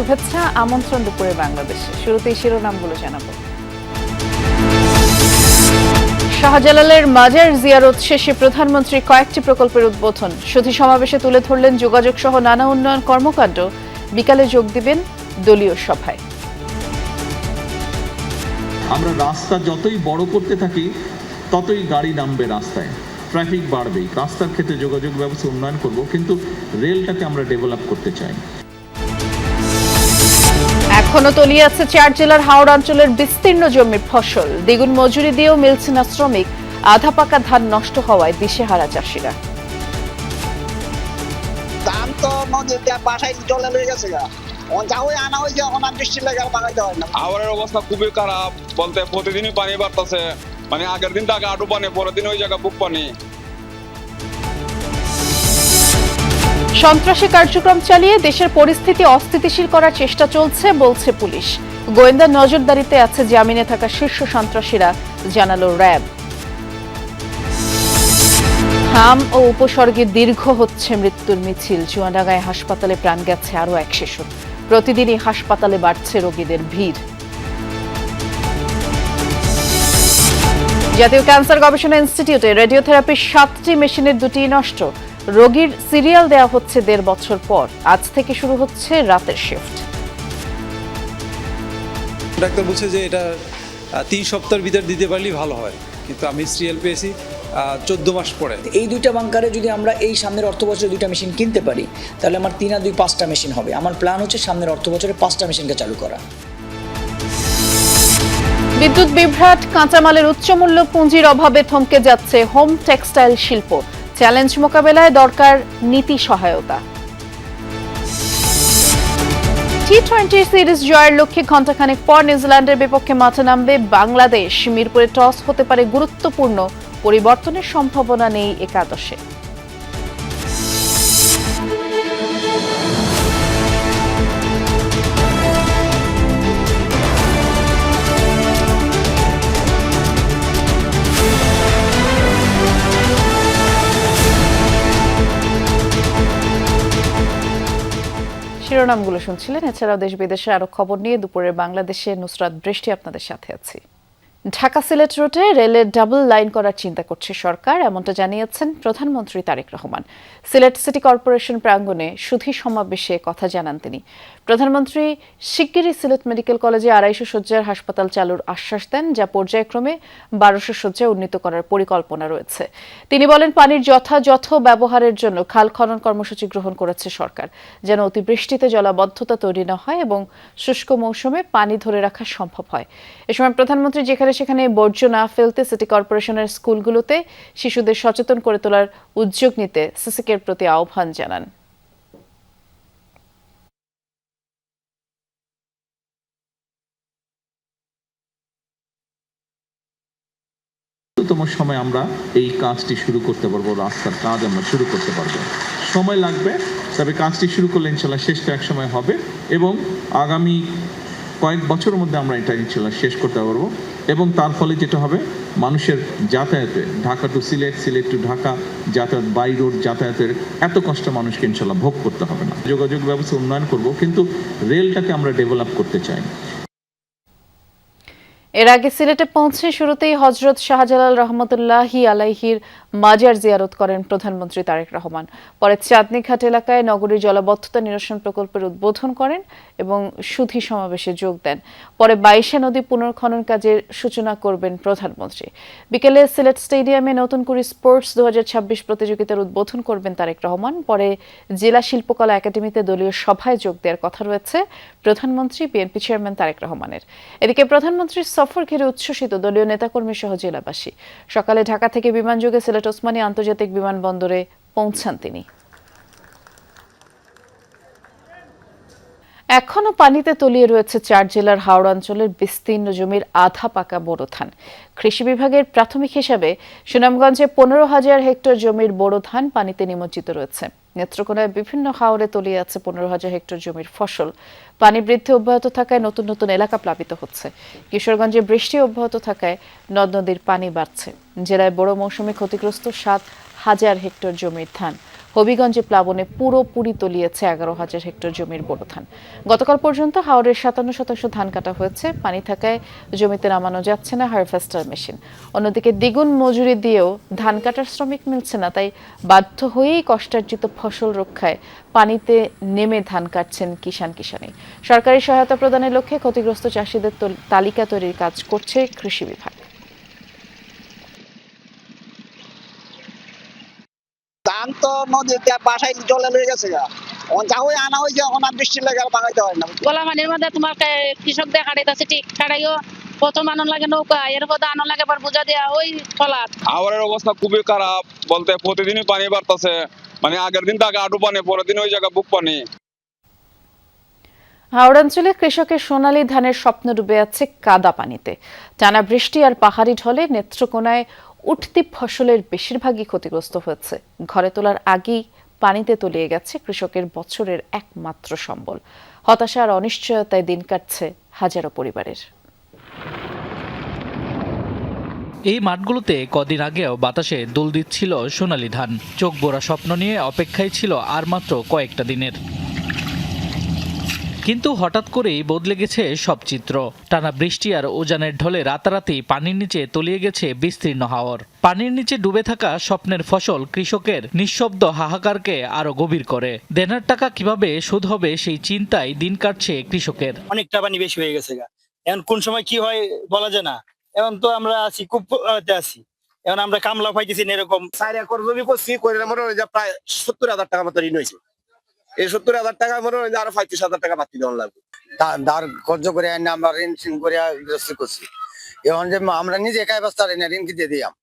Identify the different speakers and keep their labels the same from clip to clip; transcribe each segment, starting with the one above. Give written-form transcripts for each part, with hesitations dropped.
Speaker 1: শুভেচ্ছা, আমন্ত্রণ দুপুরে বাংলাদেশে। শুরুতেই শিরোনামগুলো জানাবো। শাহজালালের মাজার জিয়ারত শেষে প্রধানমন্ত্রী কয়েকটি প্রকল্পের উদ্বোধন। সুধী সমাবেশে তুলে ধরলেন যোগাযোগ সহ নানা উন্নয়ন কর্মকাণ্ড। বিকালে যোগ দিবেন দলীয় সভায়।
Speaker 2: আমরা রাস্তা যতই বড় করতে থাকি ততই গাড়ি নামবে রাস্তায়, ট্রাফিক বাড়বে। রাস্তার ক্ষেত্রে যোগাযোগ ব্যবস্থা উন্নয়ন করব, কিন্তু রেলটাকে আমরা ডেভেলপ করতে চাই।
Speaker 1: এখনো তলিয়ে আছে 4 জেলার হাওড় অঞ্চলের বিস্তীর্ণ জমির ফসল। দ্বিগুণ মজুরি দিয়েও মিলছে না শ্রমিক। আধা পাকা ধান নষ্ট হওয়ায় দিশেহারা চাষিরা।
Speaker 3: ধান তো নদীতে বাসায় চলে লয়ে গেছে গা, যাও আনা হয়েছে, এখন আর বৃষ্টি লেগে বাগাইতে হয় না।
Speaker 4: হাওড়ের অবস্থা খুবই খারাপ, বলতে প্রতিদিনই পানি বাড়তেছে। মানে আগের দিন আগে আটু পানি, পরের দিন ওই জায়গা বুক পানি।
Speaker 1: সন্ত্রাসী কার্যক্রম চালিয়ে দেশের পরিস্থিতি অস্থিতিশীল করার চেষ্টা চলছে বলছে পুলিশ। গোয়েন্দা নজরদারিতে আছে জামিনে থাকা শীর্ষ সন্ত্রাসীরা, জানালো র্যাব। হাম ও উপসর্গে দীর্ঘ হচ্ছে মৃত্যুর মিছিল। চুয়াডাঙ্গায় হাসপাতালে প্রাণ গেছে আরও এক শিশু। প্রতিদিনই হাসপাতালে বাড়ছে রোগীদের ভিড়। জাতীয় ক্যান্সার গবেষণা ইনস্টিটিউটে রেডিওথেরাপির 7টি মেশিনের 2টি নষ্ট। রোগীর সিরিয়াল দেওয়া হচ্ছে 1.5 বছর পর। আজ থেকে শুরু হচ্ছে রাতের শিফট।
Speaker 5: ডাক্তার বলছে যে এটা 3 সপ্তাহের ভিতর দিতে পারলেই ভালো হয়, কিন্তু আমি সিরিয়াল পেয়েছি 14 মাস পরে।
Speaker 6: এই 2টা বাংকারে যদি আমরা এই সামনের অর্থ বছরে 2টা মেশিন কিনতে পারি, তাহলে আমার 3 আর 2 5টা মেশিন হবে। আমার প্ল্যান হচ্ছে সামনের অর্থ বছরে 5টা মেশিনকে চালু করা।
Speaker 1: বিদ্যুৎ বিভ্রাট, কাঁচামালের উচ্চমূল্য, পুঁজির অভাবে থমকে যাচ্ছে হোম টেক্সটাইল শিল্প। চ্যালেঞ্জ মোকাবেলায় দরকার নীতি সহায়তা। টি-20 সিরিজ জয়ের লক্ষ্যে ঘণ্টাখানেক পর নিউজিল্যান্ডের বিপক্ষে মাঠে নামবে বাংলাদেশ। মিরপুরে টস হতে পারে গুরুত্বপূর্ণ, পরিবর্তনের সম্ভাবনা নেই একাদশে। শিরোনামগুলো শুনছিলেন। এছাড়াও দেশ বিদেশের আরো খবর নিয়ে দুপুরের বাংলাদেশে নুসরাত বৃষ্টি আপনাদের সাথে আছি। ঢাকা সিলেট রুটে রেলের ডাবল লাইন করার চিন্তা করছে সরকার, এমনটা জানিয়েছেন প্রধানমন্ত্রী তারেক রহমান। সিলেট সিটি কর্পোরেশন প্রাঙ্গণে সুধী সমাবেশে কথা জানান তিনি। প্রধানমন্ত্রী শিগগিরই সিলেট মেডিকেল কলেজে 250 শয্যার হাসপাতাল চালুর আশ্বাস দেন, যা পর্যায়ক্রমে 1200 শয্যায় উন্নীত করার পরিকল্পনা রয়েছে। তিনি বলেন, পানির যথাযথ ব্যবহারের জন্য খাল খনন কর্মসূচি গ্রহণ করেছে সরকার, যেন অতিবৃষ্টিতে জলাবদ্ধতা তৈরি না হয় এবং শুষ্ক মৌসুমে পানি ধরে রাখা সম্ভব হয়। এ সময় প্রধানমন্ত্রী সেখানে বর্জ্য না ফেলতে সিটি কর্পোরেশনের স্কুলগুলোতে শিশুদের সচেতন করে তোলার উদ্যোগ নিতে সিসিকের প্রতি আহ্বান জানান।
Speaker 2: সময় আমরা এই কাজটি শুরু করতে পারবো, রাস্তার কাজ আমরা শুরু করতে পারবো। সময় লাগবে, তবে কাজটি শুরু করলে ইনশাল্লাহ শেষটা এক সময় হবে এবং আগামী কয়েক বছরের মধ্যে আমরা এটা ইনশাল্লাহ শেষ করতে পারবো। এবং তার ফলে যেটা হবে, মানুষের যাতায়াতে, ঢাকা টু সিলেট, সিলেট টু ঢাকা যাতায়াত, বাই রোড যাতায়াতের এত কষ্ট মানুষকে ইনশাল্লাহ ভোগ করতে হবে না। যোগাযোগ ব্যবস্থা উন্নয়ন করব, কিন্তু রেলটাকে আমরা ডেভেলপ করতে চাই।
Speaker 1: এর আগে সিলেটে পৌঁছে শুরুতেই হযরত শাহজালাল রহমতুল্লাহি আলাইহির মাজার জিয়ারত করেন প্রধানমন্ত্রী তারেক রহমান। পরে চাঁদনীঘাট এলাকায় নগরীর জলাবদ্ধতা নিরসন প্রকল্পের উদ্বোধন করেন এবং সুধী সমাবেশে যোগ দেন। পরে 22 নদী পুনর্খনন কাজের সূচনা করবেন প্রধানমন্ত্রী। বিকেলে সিলেট স্টেডিয়ামে নতুন করে স্পোর্টস 2026 প্রতিযোগিতার উদ্বোধন করবেন তারেক রহমান। পরে জেলা শিল্পকলা একাডেমিতে দলীয় সভায় যোগ দেওয়ার কথা রয়েছে প্রধানমন্ত্রী, বিএনপি চেয়ারম্যান তারেক রহমানের। এদিকে প্রধানমন্ত্রীর সফর ঘিরে উচ্ছ্বসিত দলীয় নেতাকর্মী সহ জেলাবাসী। সকালে ঢাকা থেকে বিমানযোগে সিলেট ওসমানী আন্তর্জাতিক বিমানবন্দরে পৌঁছান তিনি। এখনো পানিতে তলিয়ে রয়েছে 4 জেলার হাওড় অঞ্চলের বিস্তীর্ণ জমির আধা পাকা বোরো ধান। কৃষি বিভাগের প্রাথমিক হিসাবে সুনামগঞ্জে 15,000 হেক্টর জমির বোরো ধান পানিতে নিমজ্জিত রয়েছে। নেত্রকোনায় বিভিন্ন হাওরে তলিয়ে আছে 15,000 হেক্টর জমির ফসল। পানি বৃদ্ধি অব্যাহত থাকায় নতুন নতুন এলাকা প্লাবিত হচ্ছে। কিশোরগঞ্জে বৃষ্টি অব্যাহত থাকায় নদ নদীর পানি বাড়ছে। জেলায় বড় মৌসুমে ক্ষতিগ্রস্ত 7,000 হেক্টর জমির ধান। হবিগঞ্জে প্লাবনে পুরোপুরি তলিয়েছে 11,000 হেক্টর জমির বোরো ধান। গতকাল পর্যন্ত হাওরের 57% ধান কাটা হয়েছে। পানি থাকায় জমিতে নামানো যাচ্ছে না হারভেস্টার মেশিন। অন্যদিকে দ্বিগুণ মজুরি দিয়েও ধান কাটার শ্রমিক মিলছে না, তাই বাধ্য হয়েই কষ্টার্জিত ফসল রক্ষায় পানিতে নেমে ধান কাটছেন কিষানি। সরকারি সহায়তা প্রদানের লক্ষ্যে ক্ষতিগ্রস্ত চাষিদের তালিকা তৈরির কাজ করছে কৃষি বিভাগ।
Speaker 3: ধান তো নদীতে বাসায় জলে লয়ে গেছে গা। যা ওই আনা হয়েছে এখন আর বৃষ্টির লেগে আর বাঙাইতে হয় না।
Speaker 7: গলা পানির মধ্যে তোমার কৃষকদের কাটাইতেছে, ঠিক কাটাইও প্রথম আনো লাগে নৌকা, এরপর আনো লাগে আবার বোঝা দেওয়া ওই ফলাত।
Speaker 4: হাওরের অবস্থা খুবই খারাপ, বলতে প্রতিদিনই পানি বাড়তেছে। মানে আগের দিন থাকে আটু পানি, পরের দিন ওই জায়গায় বুক পানি।
Speaker 1: হাওড়াঞ্চলে কৃষকের সোনালী ধানের স্বপ্ন ডুবে আছে কাদা পানিতে। টানা বৃষ্টি আর পাহাড়ি ঢলে নেত্রকোনায় উঠতি ফসলের বেশিরভাগই ক্ষতিগ্রস্ত হয়েছে। ঘরে তোলার আগেই পানিতে তলিয়ে গেছে কৃষকের বছরের একমাত্র সম্বল। হতাশা আর অনিশ্চয়তায় দিন কাটছে হাজারো পরিবারের।
Speaker 8: এই মাঠগুলোতে কদিন আগেও বাতাসে দোল দিচ্ছিল সোনালী ধান। চোখ বোরা স্বপ্ন নিয়ে অপেক্ষায় ছিল আর মাত্র কয়েকটা দিনের। কিন্তু হঠাৎ করেই বদলে গেছে সব চিত্র। টানা বৃষ্টি আর উজানের ঢলে রাতারাতি পানির নিচে তলিয়ে গেছে বিস্তীর্ণ হাওর। পানির নিচে ডুবে থাকা স্বপ্নের ফসল কৃষকের নিঃশব্দ হাহাকারকে আরো গভীর করে। দেনার টাকা কিভাবে শোধ হবে সেই চিন্তায় দিন কাটছে কৃষকের।
Speaker 9: অনেকটা পানি বেশি হয়ে গেছে গা। এখন কোন সময় কি হয় বলা যায় না। এখন তো আমরা আছি খুব আছি, এখন আমরা কামলা পাইতেছি না। এরকম
Speaker 10: 4 একর জমি করছি, করে মনে হয় যে প্রায় 70,000 টাকা মতো ঋণ হয়েছে। এই 70,000 টাকা মনে হয় আরো 35,000 টাকা বাড়তি দেওয়া লাগবে। ধার কর্জ করে আমরা ঋণ করে করছি। এখন যে আমরা নিজে একাই বাস্তা ঋণ কি দিয়ে দিলাম।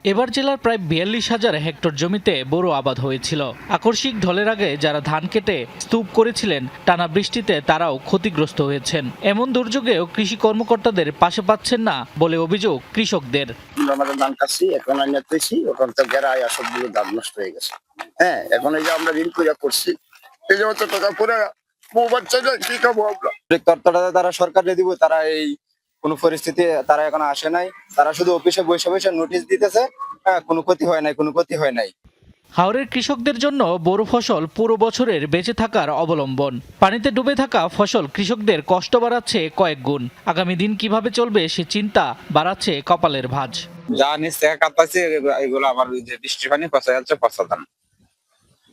Speaker 8: এবার জেলার প্রায় 42,000 হেক্টর জমিতে বোরো আবাদ হয়েছিল। আকস্মিক ঢলের আগে যারা ধান কেটে স্তূপ করেছিলেন, টানা বৃষ্টিতে তারাও ক্ষতিগ্রস্ত হয়েছেন। এমন দুর্যোগেও কৃষি কর্মকর্তাদের পাশে পাচ্ছেন না বলে অভিযোগ কৃষকদের।
Speaker 10: আমাদের ধান কাটছি, এখন আনিয়েছি, ওখান তো গেরায় সবগুলো ধান নষ্ট হয়ে গেছে। হ্যাঁ, এখন এই যে আমরা ঋণ করে করছি, এই যে টাকা করে কি খাবো আমরা।
Speaker 9: তারা সরকারে দিব, তারা এই কোন পরিস্থিতি তারা এখন আসে নাই। তারা শুধু অফিসে বসে বসে নোটিশ দিতেছে, কোনো ক্ষতি হয় নাই।
Speaker 8: হাওরের কৃষকদের জন্য বোরো ফসল পুরো বছরের বেঁচে থাকার অবলম্বন। পানিতে ডুবে থাকা ফসল কৃষকদের কষ্ট বাড়াচ্ছে কয়েক গুণ। আগামী দিন কিভাবে চলবে সে চিন্তা বাড়াচ্ছে কপালের ভাঁজ।
Speaker 11: যা নিচ থেকে কাটতেছি এগুলো আবার যে বৃষ্টির পানি পচা যাচ্ছে, পচা ধান।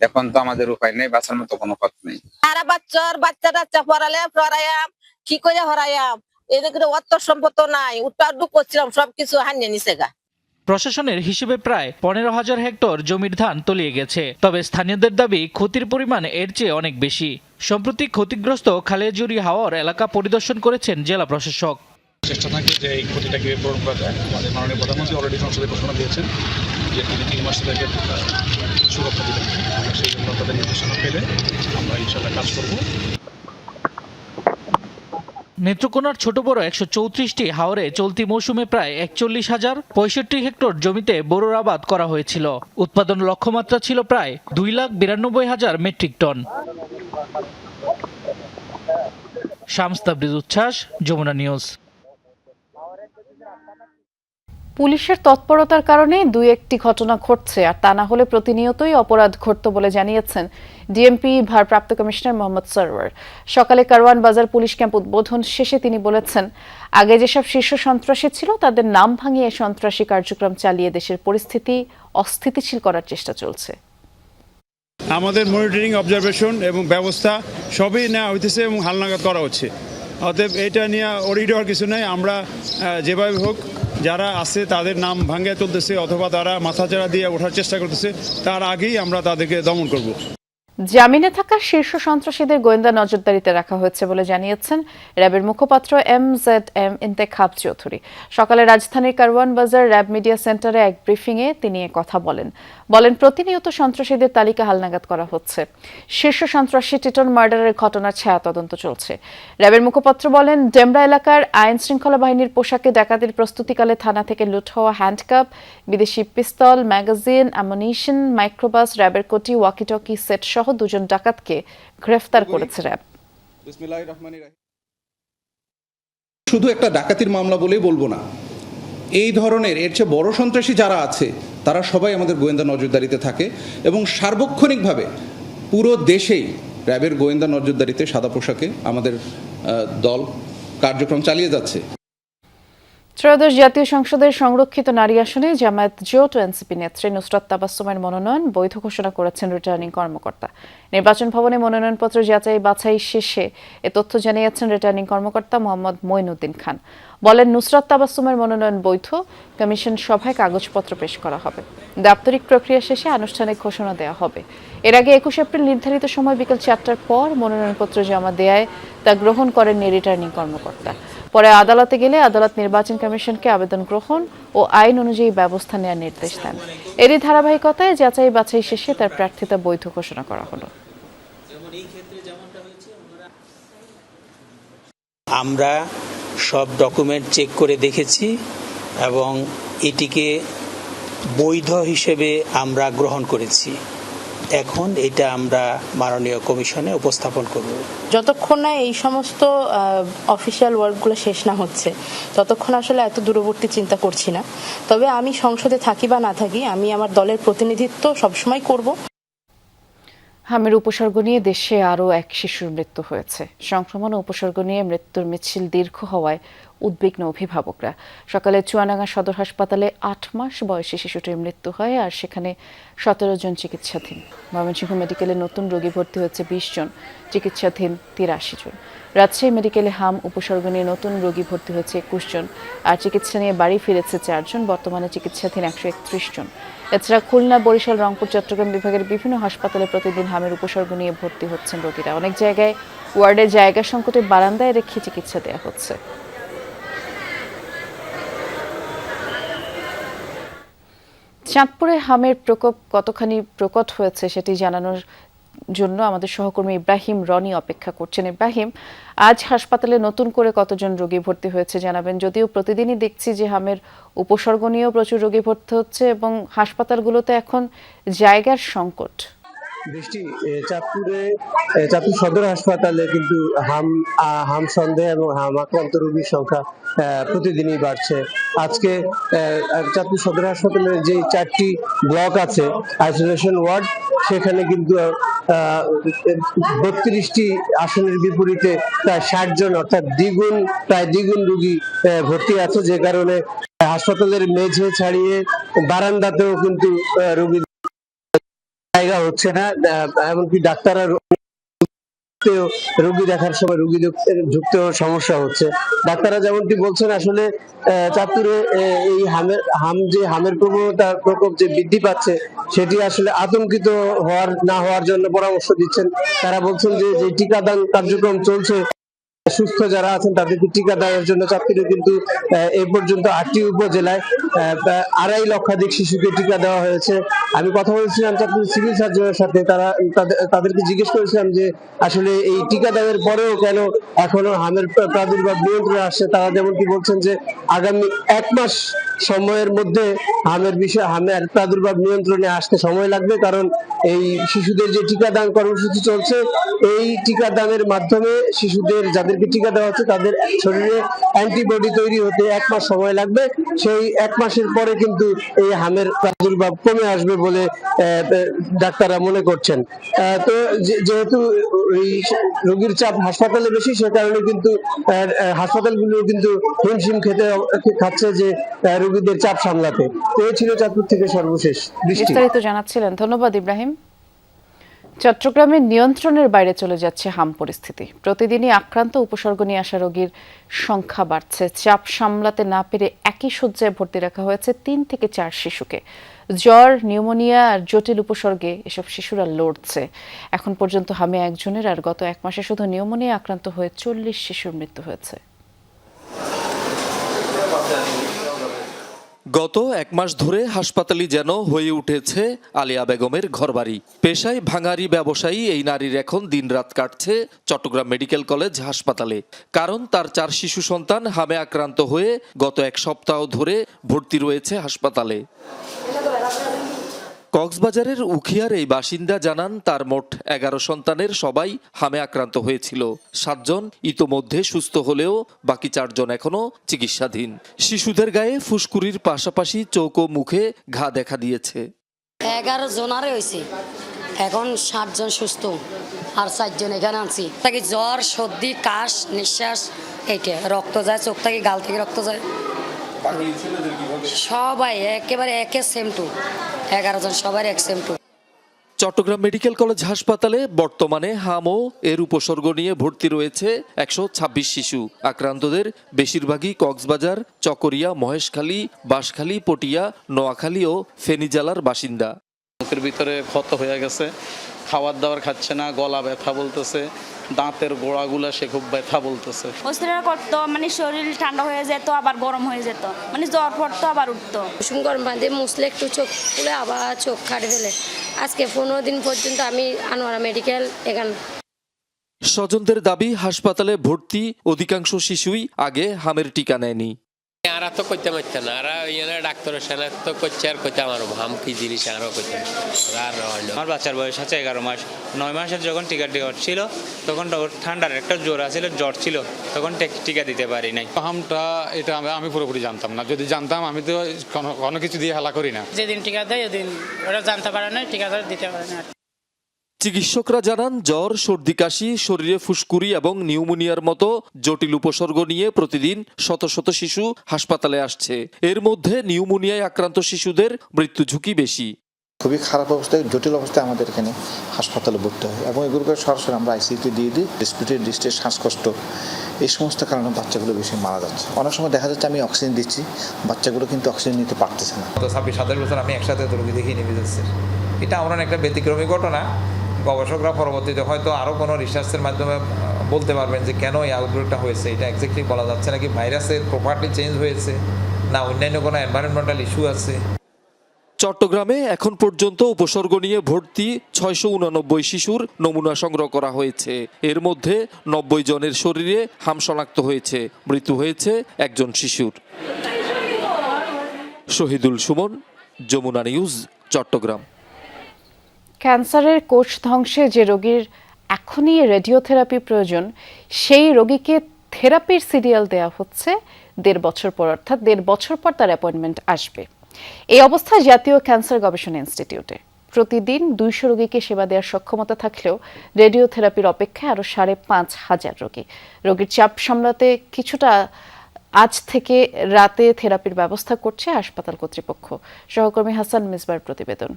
Speaker 11: এখন তো আমাদের উপায় নেই, বাঁচার মতো কোনো পথ নেই।
Speaker 7: সারা বাচ্চা পড়াইয়াম কি করে হরাইয়াম, এদিকে অর্থ সম্পদ নাই, উৎপাদন করছিলাম সবকিছু হানিয়ে নিছে গা।
Speaker 8: প্রশাসনের হিসেবে প্রায় 15,000 হেক্টর জমির ধান তলিয়ে গেছে। তবে স্থানীয়দের দাবি ক্ষতির পরিমাণ এর চেয়ে অনেক বেশি। সম্প্রতি ক্ষতিগ্রস্ত খালেজুরি হাওর এলাকা পরিদর্শন করেছেন জেলা প্রশাসক।
Speaker 12: চেষ্টা থাকবে যে এই ক্ষতিটা কিভাবে পূরণ করা যায়। আমাদের মাননীয় প্রধানমন্ত্রী অলরেডি সংসদে ঘোষণা দিয়েছেন যে তিনি 3 মাস থেকে সুরক্ষা দিবেন। আমরা সেই জন্য তাদের নির্দেশনা পেলে আমরা ইনশাল্লাহ কাজ করব।
Speaker 8: নেত্রকোনার ছোট বড় 134টি হাওরে চলতি মৌসুমে প্রায় 41,065 হেক্টর জমিতে বোরোর আবাদ করা হয়েছিল। উৎপাদন লক্ষ্যমাত্রা ছিল প্রায় 2,92,000 মেট্রিক টন। শামস তাবরিজ উচ্ছ্বাস, যমুনা নিউজ।
Speaker 1: পুলিশের তৎপরতার কারণে দুই একটি ঘটনা ঘটছে, আর তা না হলে প্রতিনিয়তই অপরাধ ঘটত বলে জানিয়েছেন ডিএমপি ভারপ্রাপ্ত কমিশনার মোহাম্মদ সরওয়ার। সকালে কারওয়ান বাজার পুলিশ ক্যাম্প উদ্বোধন শেষে তিনি বলেছেন, আগে যেসব শীর্ষ সন্ত্রাসী ছিল তাদের নাম ভাঙিয়ে সন্ত্রাসী কার্যক্রম চালিয়ে দেশের পরিস্থিতি অস্থিতিশীল করার চেষ্টা চলছে।
Speaker 5: আমাদের মনিটরিং, অবজারভেশন এবং ব্যবস্থা সবই নেওয়া হইতেছে এবং হালনাগাদ করা হচ্ছে। অতএব এটা নিয়ে অডিট হওয়ার কিছু নেই। আমরা যেভাবে হোক যারা আছে তাদের নাম ভাঙিয়ে তুলতেছে অথবা তারা মাথাচাড়া দিয়ে ওঠার চেষ্টা করতেছে, তার আগেই আমরা তাদেরকে দমন করব।
Speaker 1: জামিনে থাকা শীর্ষ সন্ত্রাসীদের গোয়েন্দা নজরদারিতে রাখা হয়েছে বলে জানিয়েছেন র্যাবের মুখপাত্র MZM ইন্তেখাব চৌধুরী। সকালে রাজধানীর কারওয়ান বাজার র্যাব মিডিয়া সেন্টারে এক ব্রিফিংয়ে তিনি কথা বলেন প্রতিনিয়ত সন্ত্রাসীদের তালিকা হালনাগাদ করা হচ্ছে। শীর্ষ সন্ত্রাসী টিটন মার্ডারের ঘটনার ছায়া তদন্ত চলছে। র্যাবের মুখপাত্র বলেন, ডেমরা এলাকার আইন শৃঙ্খলা বাহিনীর পোশাকে ডাকাতির প্রস্তুতিকালে থানা থেকে লুট হওয়া হ্যান্ডকাপ, বিদেশি পিস্তল, ম্যাগাজিন, অ্যামুনিশন, মাইক্রোবাস, র্যাবের কোটি, ওয়াকিটকি সেট সহ 2 জন ডাকাতকে গ্রেফতার করেছে র্যাব।
Speaker 13: শুধু একটা ডাকাতির মামলা বলেই বলবো না, এই ধরনের এর চেয়ে বড় সন্ত্রাসী যারা আছে তারা সবাই আমাদের গোয়েন্দা নজরদারিতে থাকে এবং সার্বক্ষণিকভাবে পুরো দেশেই র্যাবের গোয়েন্দা নজরদারিতে সাদা পোশাকে আমাদের দল কার্যক্রম চালিয়ে যাচ্ছে।
Speaker 1: ত্রয়োদশ জাতীয় সংসদের সংরক্ষিত নারী আসনে জামায়াত জোট ও এনসিপি নেত্রী নুসরাত তাবাসসুমের মনোনয়ন বৈধ ঘোষণা করেছেন রিটার্নিং কর্মকর্তা। নির্বাচন ভবনে মনোনয়নপত্র যাচাই বাছাই শেষে এ তথ্য জানিয়েছেন রিটার্নিং কর্মকর্তা মোহাম্মদ মঈনুদ্দিন খান। বলেন, নুসরাত তাবাসসুমের মনোনয়ন বৈধ, কমিশন সভায় কাগজপত্র পেশ করা হবে। দাপ্তরিক প্রক্রিয়া শেষে আনুষ্ঠানিক ঘোষণা দেওয়া হবে। এর আগে 21 এপ্রিল নির্ধারিত সময় বিকেল 4টার পর মনোনয়নপত্র জমা দেয়ায় তা গ্রহণ করেননি রিটার্নিং কর্মকর্তা। পরে আদালতে গেলে আদালত নির্বাচন কমিশনকে আবেদন গ্রহণ ও আইন অনুযায়ী ব্যবস্থা নেওয়ার নির্দেশ দেন। এরই ধারাবাহিকতায় যাচাই বাছাই শেষে তার প্রার্থিতা বৈধ ঘোষণা করা হলো।
Speaker 14: আমরা সব ডকুমেন্ট চেক করে দেখেছি এবং এটিকে বৈধ হিসেবে আমরা গ্রহণ করেছি। এখন এটা আমরা মাননীয় কমিশনে উপস্থাপন করব।
Speaker 15: যতক্ষণ না এই সমস্ত অফিসিয়াল ওয়ার্কগুলো শেষ না হচ্ছে ততক্ষণ আসলে এত দূরবর্তী চিন্তা করছি না। তবে আমি সংসদে থাকি বা না থাকি, আমি আমার দলের প্রতিনিধিত্ব সবসময় করব।
Speaker 1: হামের উপসর্গ নিয়ে দেশে আরও এক শিশুর মৃত্যু হয়েছে। সংক্রমণ ও উপসর্গ নিয়ে মৃত্যুর মিছিল দীর্ঘ হওয়ায় উদ্বিগ্ন অভিভাবকরা। সকালে চুয়াডাঙ্গা সদর হাসপাতালে 8 মাস বয়সী শিশুটির মৃত্যু হয়, আর সেখানে 17 জন চিকিৎসাধীন। ময়মনসিংহ মেডিকেলে নতুন রোগী ভর্তি হয়েছে 20 জন, চিকিৎসাধীন 83 জন। রাজশাহী মেডিকেলে হাম উপসর্গ নিয়ে নতুন রোগী ভর্তি হয়েছে 21 জন, আর চিকিৎসা নিয়ে বাড়ি ফিরেছে 4 জন। বর্তমানে চিকিৎসাধীন 131 জন। এছাড়া খুলনা, বরিশাল, রংপুর, চট্টগ্রাম বিভাগের বিভিন্ন হাসপাতালে প্রতিদিন হামের উপসর্গ নিয়ে ভর্তি হচ্ছেন রোগীরা। অনেক জায়গায় ওয়ার্ডে জায়গা সংকটে বারান্দায় রেখে চিকিৎসা দেওয়া হচ্ছে। চাঁদপুরে হামের প্রকোপ কতখানি প্রকট হয়েছে সেটি জানানোর জন্য আমাদের সহকর্মী ইব্রাহিম রনি অপেক্ষা করছেন। ইব্রাহিম, আজ হাসপাতালে নতুন করে কতজন রোগী ভর্তি হয়েছে জানাবেন। যদিও প্রতিদিনই দেখছি যে হামের উপসর্গ নিয়েও প্রচুর রোগী ভর্তি হচ্ছে এবং হাসপাতালগুলোতে এখন জায়গার সংকট।
Speaker 16: বৃষ্টি, চাঁদপুর সদর হাসপাতালে কিন্তু হাম সন্দেহ এবং হাম আক্রান্ত রোগীর সংখ্যা প্রতিদিনই বাড়ছে। আজকে চাঁদপুর সদর হাসপাতালের যে 4টি ব্লক আছে আইসোলেশন ওয়ার্ড, সেখানে কিন্তু 32টি আসনের বিপরীতে প্রায় 60 জন, অর্থাৎ প্রায় দ্বিগুণ রোগী ভর্তি আছে, যে কারণে হাসপাতালের মেঝে ছাড়িয়ে বারান্দাতেও কিন্তু রোগী জায়গা হচ্ছে না। এমনকি ডাক্তাররা রোগী দেখার সময় রোগী ঢুকতেও সমস্যা হচ্ছে। ডাক্তাররা যেমনটি বলছেন, আসলে চাঁদপুরে এই হামের প্রকোপ যে বৃদ্ধি পাচ্ছে সেটি আসলে আতঙ্কিত না হওয়ার জন্য পরামর্শ দিচ্ছেন। তারা বলছেন যে টিকাদান কার্যক্রম চলছে, সুস্থ যারা আছেন তাদেরকে টিকা দেওয়ার জন্য চাঁদপুরে কিন্তু এই পর্যন্ত 8টি উপজেলায় 2.5 লক্ষাধিক শিশুকে টিকা দেওয়া হয়েছে। আমি কথা বলছিলাম চাঁদপুর সিভিল সার্জনের সাথে, তাদেরকে জিজ্ঞেস করেছিলাম যে আসলে এই টিকা দেওয়ার পরেও কেন এখনো হামের প্রাদুর্ভাব নিয়ন্ত্রণে আসছে। তারা যেমনটি বলছেন যে আগামী 1 মাস সময়ের মধ্যে হামের প্রাদুর্ভাব নিয়ন্ত্রণে আসতে সময় লাগবে, কারণ এই শিশুদের যে টিকাদান কর্মসূচি চলছে, এই টিকাদানের মাধ্যমে শিশুদের যাদেরকে টিকা দেওয়া হচ্ছে তাদের শরীরে অ্যান্টিবডি তৈরি হতে 1 মাস সময় লাগবে। সেই 1 মাসের পরে কিন্তু এই হামের প্রাদুর্ভাব কমে আসবে বলে ডাক্তাররা মনে করছেন। তো যেহেতু রোগীর চাপ হাসপাতালে বেশি, সে কারণে কিন্তু হাসপাতালগুলো কিন্তু হিমশিম খাচ্ছে যে রোগীদের চাপ সামলাতে। এই ছিল চাঁদপুর থেকে সর্বশেষ।
Speaker 1: বিস্তারিত জানাচ্ছিলেন, ধন্যবাদ ইব্রাহিম। চট্টগ্রামে নিয়ন্ত্রণের বাইরে চলে যাচ্ছে হাম পরিস্থিতি। প্রতিদিনই আক্রান্ত উপসর্গ নিয়ে আসা রোগীর সংখ্যা বাড়ছে। চাপ সামলাতে না পেরে একই শয্যায় ভর্তি রাখা হয়েছে 3 থেকে 4 শিশুকে। জ্বর, নিউমোনিয়া আর জটিল উপসর্গে এসব শিশুরা লড়ছে। এখন পর্যন্ত হামে 1 জনের, আর গত 1 মাসে শুধু নিউমোনিয়া আক্রান্ত হয়ে 40 শিশুর মৃত্যু হয়েছে।
Speaker 17: গত 1 মাস ধরে হাসপাতালই যেন হয়ে উঠেছে আলিয়া বেগমের ঘরবাড়ি। পেশায় ভাঙারি ব্যবসায়ী এই নারীর এখন দিনরাত কাটছে চট্টগ্রাম মেডিকেল কলেজ হাসপাতালে। কারণ তার 4 শিশু সন্তান হামে আক্রান্ত হয়ে গত 1 সপ্তাহ ধরে ভর্তি রয়েছে হাসপাতালে। কক্সবাজারের উখিয়ার এই বাসিন্দা জানান তার মোট 11 সন্তানের সবাই হামে আক্রান্ত হয়েছিল। 7 জন ইতোমধ্যে সুস্থ হলেও বাকি 4 জন এখনো চিকিৎসাধীন। শিশুদের গায়ে ফুসকুড়ির পাশাপাশি চোখ ও মুখে ঘা দেখা দিয়েছে।
Speaker 18: 11 জনারে হয়েছে, এখন 7 জন সুস্থ আর 4 জন এখানে আনছি। তাকে জ্বর, সর্দি, কাশ, নিঃশ্বাস, এইটা রক্ত যায় চোখ থেকে, গাল থেকে রক্ত যায়। সবাই একেবারে একে সেম টু, 11 জন সবার এক সেম টু।
Speaker 17: চট্টগ্রাম মেডিকেল কলেজ হাসপাতালে বর্তমানে হাম ও এর উপসর্গ নিয়ে ভর্তি রয়েছে 126 শিশু। আক্রান্তদের বেশিরভাগই কক্সবাজার, চকরিয়া, মহেশখালী, বাঁশখালী, পটিয়া, নোয়াখালী ও ফেনী জেলার বাসিন্দা।
Speaker 19: মুখের ভিতরে ক্ষত হয়ে গেছে, খাবার দাবার খাচ্ছে না, গলা ব্যথা বলতেছে, দাঁতের গোড়াগুলা সে খুব ব্যথা বলতেছে।
Speaker 20: অস্থিরতা করতো, মানে শরীর ঠান্ডা হয়ে যেত, আবার গরম হয়ে যেত, মানে জ্বর পড়তো আবার উঠতো।
Speaker 18: কুসুম গরম পানি মুছলে একটু চোখ খুলে আবার চোখ খাটে ফেলে। আজকে 15 দিন পর্যন্ত আমি আনোয়ারা মেডিকেল এখানে।
Speaker 17: স্বজনদের দাবি, হাসপাতালে ভর্তি অধিকাংশ শিশুই আগে হামের টিকা নেয়নি।
Speaker 21: আরা তো করতে পারছে না, আরা ডাক্তারের সাথে তো করছে আর করতে আমার হাম কি জিনিস আরও করতে আর আমার বাচ্চার বয়স আছে 11 মাস। 9 মাসের যখন টিকা দেওয়া ছিল তখন ঠান্ডার একটা জ্বর আছিল, জ্বর ছিল, তখন টিকা দিতে পারি নাই।
Speaker 22: হামটা এটা আমি পুরোপুরি জানতাম না, যদি জানতাম আমি তো কোনো কিছু দিয়ে হেলা করি না।
Speaker 23: যেদিন টিকা দেয় ওদিন ওরা জানতে পারে না, টিকা দিতে পারে না।
Speaker 17: চিকিৎসকরা জানান, জ্বর, সর্দি, কাশি, শরীরে ফুসকুড়ি এবং নিউমোনিয়ার মতো জটিল উপসর্গ নিয়ে প্রতিদিন শত শত শিশু হাসপাতালে আসছে। এর মধ্যে নিউমোনিয়ায় আক্রান্ত শিশুদের মৃত্যু ঝুঁকি বেশি।
Speaker 24: খুবই খারাপ অবস্থায়, জটিল অবস্থায় আমাদের এখানে হাসপাতালে ভর্তি হয় এবং এগুলোকে সরাসরি আমরা আইসিইউতে দিয়ে দিই। রেসপিরেটরি ডিস্ট্রেস, শ্বাসকষ্ট, এই সমস্ত কারণে বাচ্চাগুলো বেশি মারা যাচ্ছে। অনেক সময় দেখা যাচ্ছে আমি অক্সিজেন দিচ্ছি, বাচ্চাগুলো কিন্তু অক্সিজেন নিতে পারতেছে না।
Speaker 25: 26-27 বছর আমি একসাথে রোগী দেখিয়ে নিয়ে যাচ্ছি। এটা আমার একটা ব্যতিক্রমী ঘটনা। গবেষকরা পরবর্তীতে হয়তো আরও কোনো রিসার্চের মাধ্যমে বলতে পারবেন যে কেন এই আউটব্রেকটা হয়েছে। এটা এক্স্যাক্টলি বলা যাচ্ছে না, কি ভাইরাসের প্রপার্টি চেঞ্জ হয়েছে না অন্যান্য কোনো এনভায়রনমেন্টাল ইস্যু আছে।
Speaker 17: চট্টগ্রামে এখন পর্যন্ত উপসর্গ নিয়ে ভর্তি 689 শিশুর নমুনা সংগ্রহ করা হয়েছে। এর মধ্যে 90 জনের শরীরে হাম শনাক্ত হয়েছে। মৃত্যু হয়েছে 1 জন শিশুর। শহীদুল সুমন, যমুনা নিউজ, চট্টগ্রাম।
Speaker 1: ক্যান্সারের কোষ ধ্বংসে যে রোগীর এখনই রেডিওথেরাপি প্রয়োজন, সেই রোগীকে থেরাপির সিরিয়াল দেওয়া হচ্ছে 1.5 বছর পর, অর্থাৎ 1.5 বছর পর তার অ্যাপয়েন্টমেন্ট আসবে। এই অবস্থায় জাতীয় ক্যান্সার গবেষণা ইনস্টিটিউটে প্রতিদিন 200 রোগীকে সেবা দেওয়ার সক্ষমতা থাকলেও রেডিওথেরাপির অপেক্ষায় আরও 5,500 রোগী। রোগীর চাপ সামলাতে কিছুটা আজ থেকে রাতে থেরাপির ব্যবস্থা করছে হাসপাতাল কর্তৃপক্ষ। সহকর্মী হাসান মিসবার প্রতিবেদন।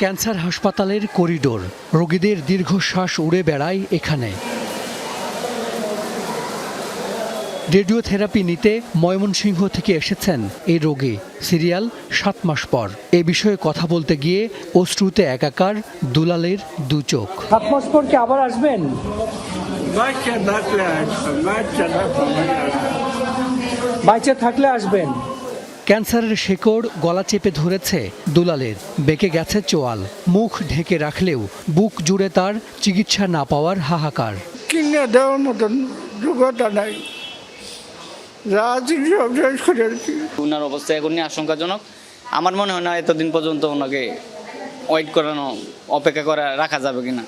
Speaker 26: ক্যান্সার হাসপাতালের করিডোর, রোগীদের দীর্ঘশ্বাস উড়ে বেড়ায় এখানে। রেডিওথেরাপি নিতে ময়মনসিংহ থেকে এসেছেন এই রোগী। সিরিয়াল 7 মাস পর। এ বিষয়ে কথা বলতে গিয়ে অশ্রুতে একাকার দুলালের 2 চোখ।
Speaker 6: 7 মাস পর কি আবার আসবেন? বাচ্চা থাকলে আসবেন।
Speaker 26: ক্যান্সারের শেকড় গলা চেপে ধরেছে দুলালের, বেঁকে গেছে চোয়াল। মুখ ঢেকে রাখলেও বুক জুড়ে তার চিকিৎসা না পাওয়ার হাহাকার।
Speaker 27: কিনে দেওয়ার মতন যোগ্যতা নাই,
Speaker 19: ওনার অবস্থা এখনই আশঙ্কাজনক। আমার মনে হয় না এতদিন পর্যন্ত ওনাকে ওয়েট করানো, অপেক্ষা করা রাখা যাবে কিনা।